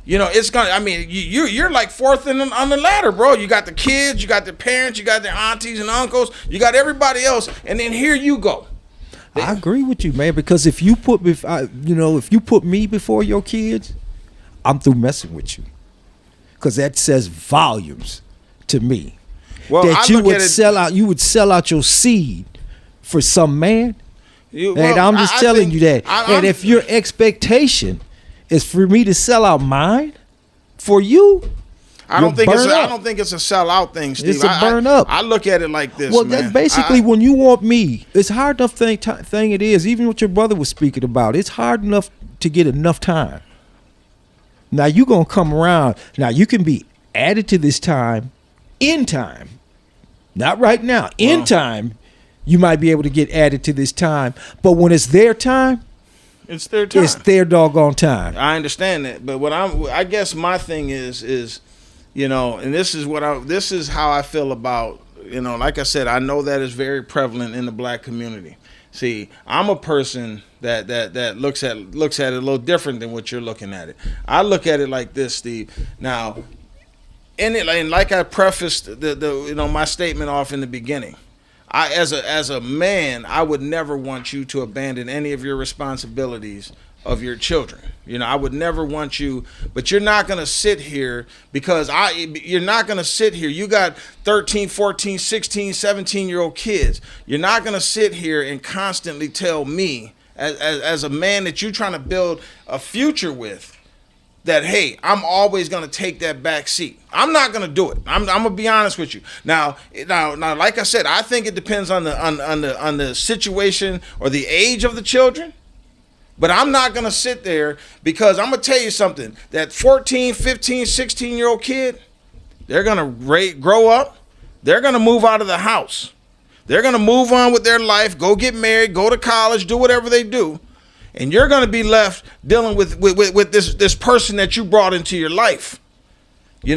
You know, it's gonna. I mean, you're like fourth on the ladder, bro. You got the kids, you got the parents, you got the aunties and uncles, you got everybody else, and then here you go. I agree with you, man. Because if you put me before your kids, I'm through messing with you. Because that says volumes to me. Well, that you would sell out your seed for some man. And I'm just telling you that. And if your expectation is for me to sell out mine for you, I don't think it's a sell out thing, Steve. It's a burn up. I look at it like this. Well, man. that's basically when you want me. It's hard enough thing it is. Even what your brother was speaking about, it's hard enough to get enough time. Now you gonna come around. Now you can be added to this time, in time, not right now. In time, you might be able to get added to this time. But when it's their time, It's their time. It's their doggone time. I understand that, but I guess my thing is, and this is how I feel about, like I said, I know that is very prevalent in the black community. See, I'm a person that looks at it a little different than what you're looking at it. I look at it like this, Steve. Now, and like I prefaced the my statement off in the beginning, I as a man, I would never want you to abandon any of your responsibilities of your children. I would never want you, but you're not going to sit here you're not going to sit here. You got 13, 14, 16, 17-year-old kids. You're not going to sit here and constantly tell me as a man that you're trying to build a future with, that, hey, I'm always going to take that back seat. I'm not going to do it. I'm going to be honest with you. Now, like I said, I think it depends on the situation or the age of the children. But I'm not going to sit there, because I'm going to tell you something. That 14, 15, 16-year-old kid, they're going to grow up. They're going to move out of the house. They're going to move on with their life, go get married, go to college, do whatever they do. And you're going to be left dealing with this person that you brought into your life. You're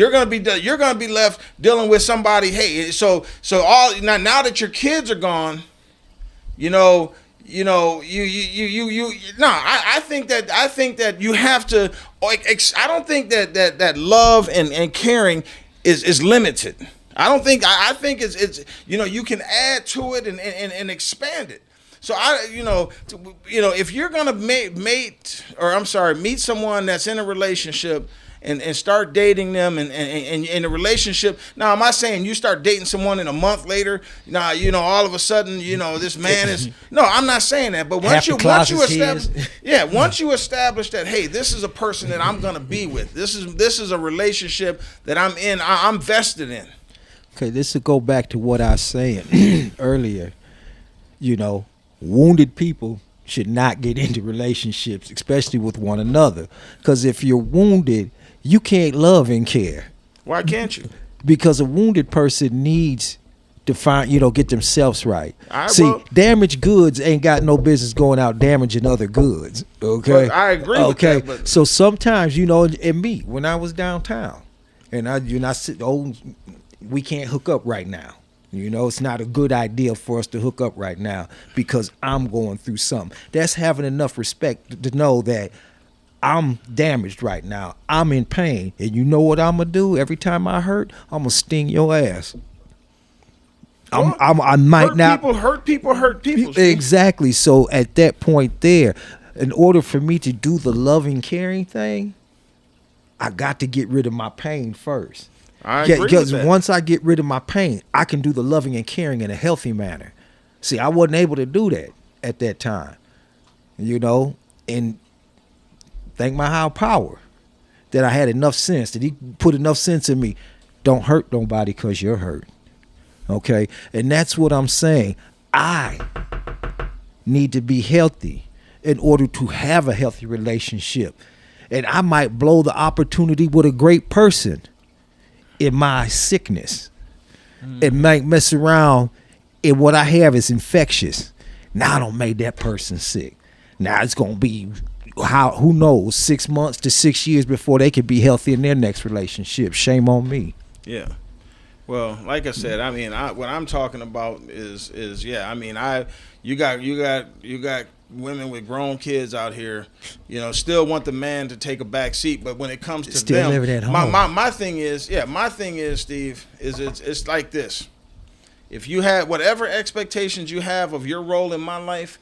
going to be left dealing with somebody. Hey, so all now that your kids are gone, I think that you have to. I don't think that love and caring is limited. I think it's you can add to it and expand it. So if you're gonna meet someone that's in a relationship and start dating them and in a relationship. Now, am I saying you start dating someone and a month later, all of a sudden, this man is, no, I'm not saying that. But once you establish that, hey, this is a person that I'm gonna be with. This is a relationship that I'm in. I'm vested in. Okay, this will go back to what I was saying earlier. Wounded people should not get into relationships, especially with one another. Because if you're wounded, you can't love and care. Why can't you? Because a wounded person needs to get themselves right. Damaged goods ain't got no business going out damaging other goods. Okay, but I agree. Okay, with that, but so sometimes and me when I was downtown, and we can't hook up right now. It's not a good idea for us to hook up right now because I'm going through something. That's having enough respect to know that I'm damaged right now. I'm in pain. And you know what I'm going to do? Every time I hurt, I'm going to sting your ass. I might not. Hurt people. Exactly. So at that point there, in order for me to do the loving, caring thing, I got to get rid of my pain first. I agree with that. Once I get rid of my pain, I can do the loving and caring in a healthy manner. See, I wasn't able to do that at that time, and thank my higher power that I had enough sense, that he put enough sense in me. Don't hurt nobody because you're hurt. Okay? And that's what I'm saying. I need to be healthy in order to have a healthy relationship. And I might blow the opportunity with a great person in my sickness. It might mess around and what I have is infectious. Now I don't make that person sick. Now it's going to be, who knows, 6 months to 6 years before they could be healthy in their next relationship. Shame on me. Yeah. Well, like I said, what I'm talking about is you got women with grown kids out here, still want the man to take a back seat, but when it comes to still living at home. My thing is, Steve, is it's like this. If you had whatever expectations you have of your role in my life,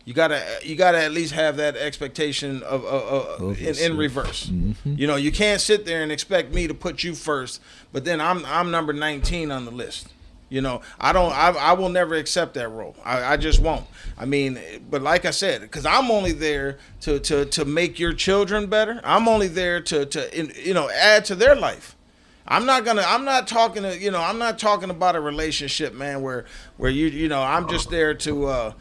you gotta at least have that expectation of in reverse. Mm-hmm. You can't sit there and expect me to put you first, but then I'm number 19 on the list. I will never accept that role. I just won't. But like I said, because I'm only there to make your children better. I'm only there to add to their life. I'm not talking about a relationship, man, where I'm just there to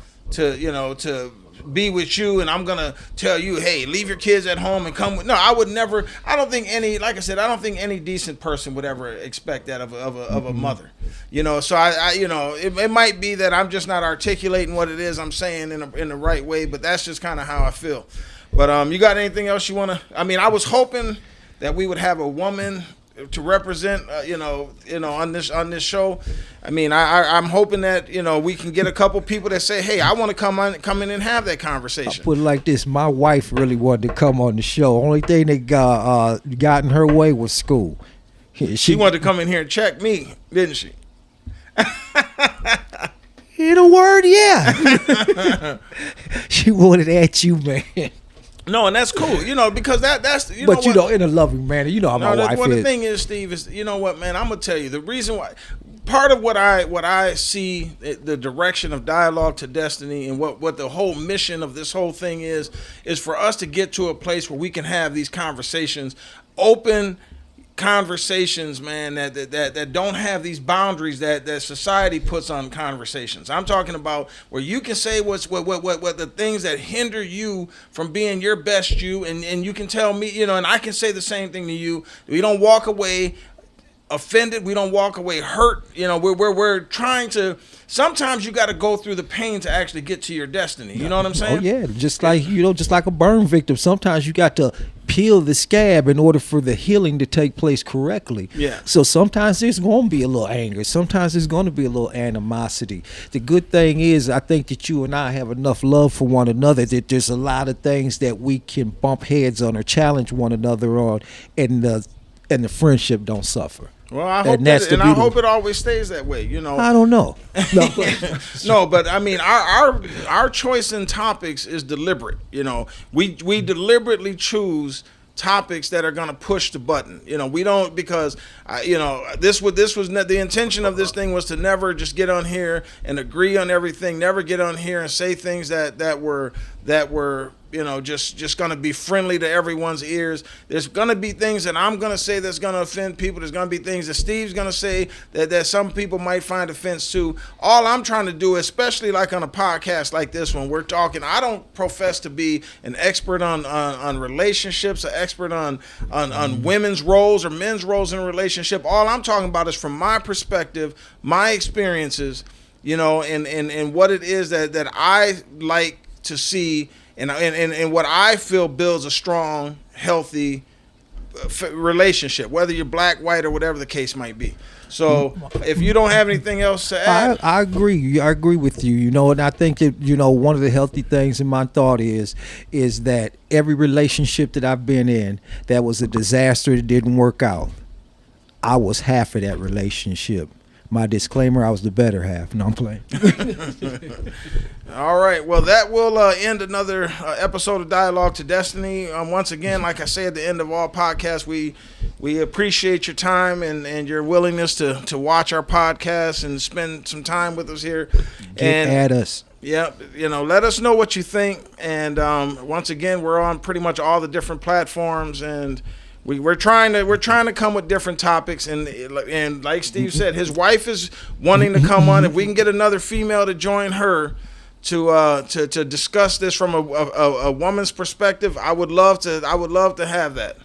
be with you and I'm gonna tell you, hey, leave your kids at home and come with. No, I would never. I don't think any, like I said, I don't think any decent person would ever expect that of a mother. You know, so I you know, it might be that I'm just not articulating what it is I'm saying in the right way, but that's just kind of how I feel. But you got anything else you wanna? I mean, I was hoping that we would have a woman to represent, on this show. I mean, I'm hoping that we can get a couple people that say, "Hey, I want to come in and have that conversation." I'll put it like this: my wife really wanted to come on the show. Only thing that got in her way was school. She wanted to come in here and check me, didn't she? In a word, yeah. She wanted at you, man. No, and that's cool, because that's But in a loving manner, how my wife is. The thing is, Steve, is what, man, I'm gonna tell you the reason why. Part of what I see the direction of Dialogue to Destiny and what the whole mission of this whole thing is for us to get to a place where we can have these conversations, open conversations, man, that don't have these boundaries that society puts on conversations. I'm talking about where you can say what the things that hinder you from being your best you, and you can tell me, and I can say the same thing to you. We don't walk away offended. We don't walk away hurt. We're trying to. Sometimes you got to go through the pain to actually get to your destiny. You know what I'm saying? Oh yeah, just like a burn victim. Sometimes you got to peel the scab in order for the healing to take place correctly. Yeah. So sometimes there's going to be a little anger. Sometimes there's going to be a little animosity. The good thing is, I think that you and I have enough love for one another that there's a lot of things that we can bump heads on or challenge one another on, and the friendship don't suffer. Well, I hope I hope it always stays that way. I don't know. No, no, but I mean, our choice in topics is deliberate. We deliberately choose topics that are going to push the button. We don't, because this was the intention of this thing was to never just get on here and agree on everything. Never get on here and say things that were just going to be friendly to everyone's ears. There's going to be things that I'm going to say that's going to offend people. There's going to be things that Steve's going to say that some people might find offense to. All I'm trying to do, especially like on a podcast like this one, we're talking. I don't profess to be an expert on relationships, an expert on women's roles or men's roles in a relationship. All I'm talking about is from my perspective, my experiences, and what it is that I like to see. And what I feel builds a strong, healthy relationship, whether you're black, white, or whatever the case might be. So if you don't have anything else to add. I agree. I agree with you, and I think that, one of the healthy things in my thought is that every relationship that I've been in that was a disaster that didn't work out, I was half of that relationship. My disclaimer, I was the better half. No, I'm playing. All right. Well, that will end another episode of Dialogue to Destiny. Once again, like I say at the end of all podcasts, we appreciate your time and your willingness to watch our podcast and spend some time with us here. Get at us. Yeah, let us know what you think. And once again, we're on pretty much all the different platforms, and we're trying to come with different topics, and like Steve said, his wife is wanting to come on. If we can get another female to join her to discuss this from a woman's perspective, I would love to have that.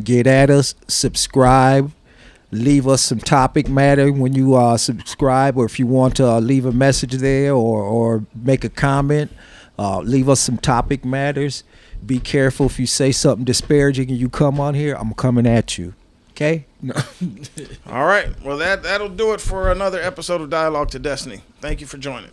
Get at us, subscribe, leave us some topic matter when you subscribe, or if you want to leave a message there or make a comment, leave us some topic matters. Be careful if you say something disparaging and you come on here, I'm coming at you. Okay? No. All right. Well, that'll do it for another episode of Dialogue to Destiny. Thank you for joining.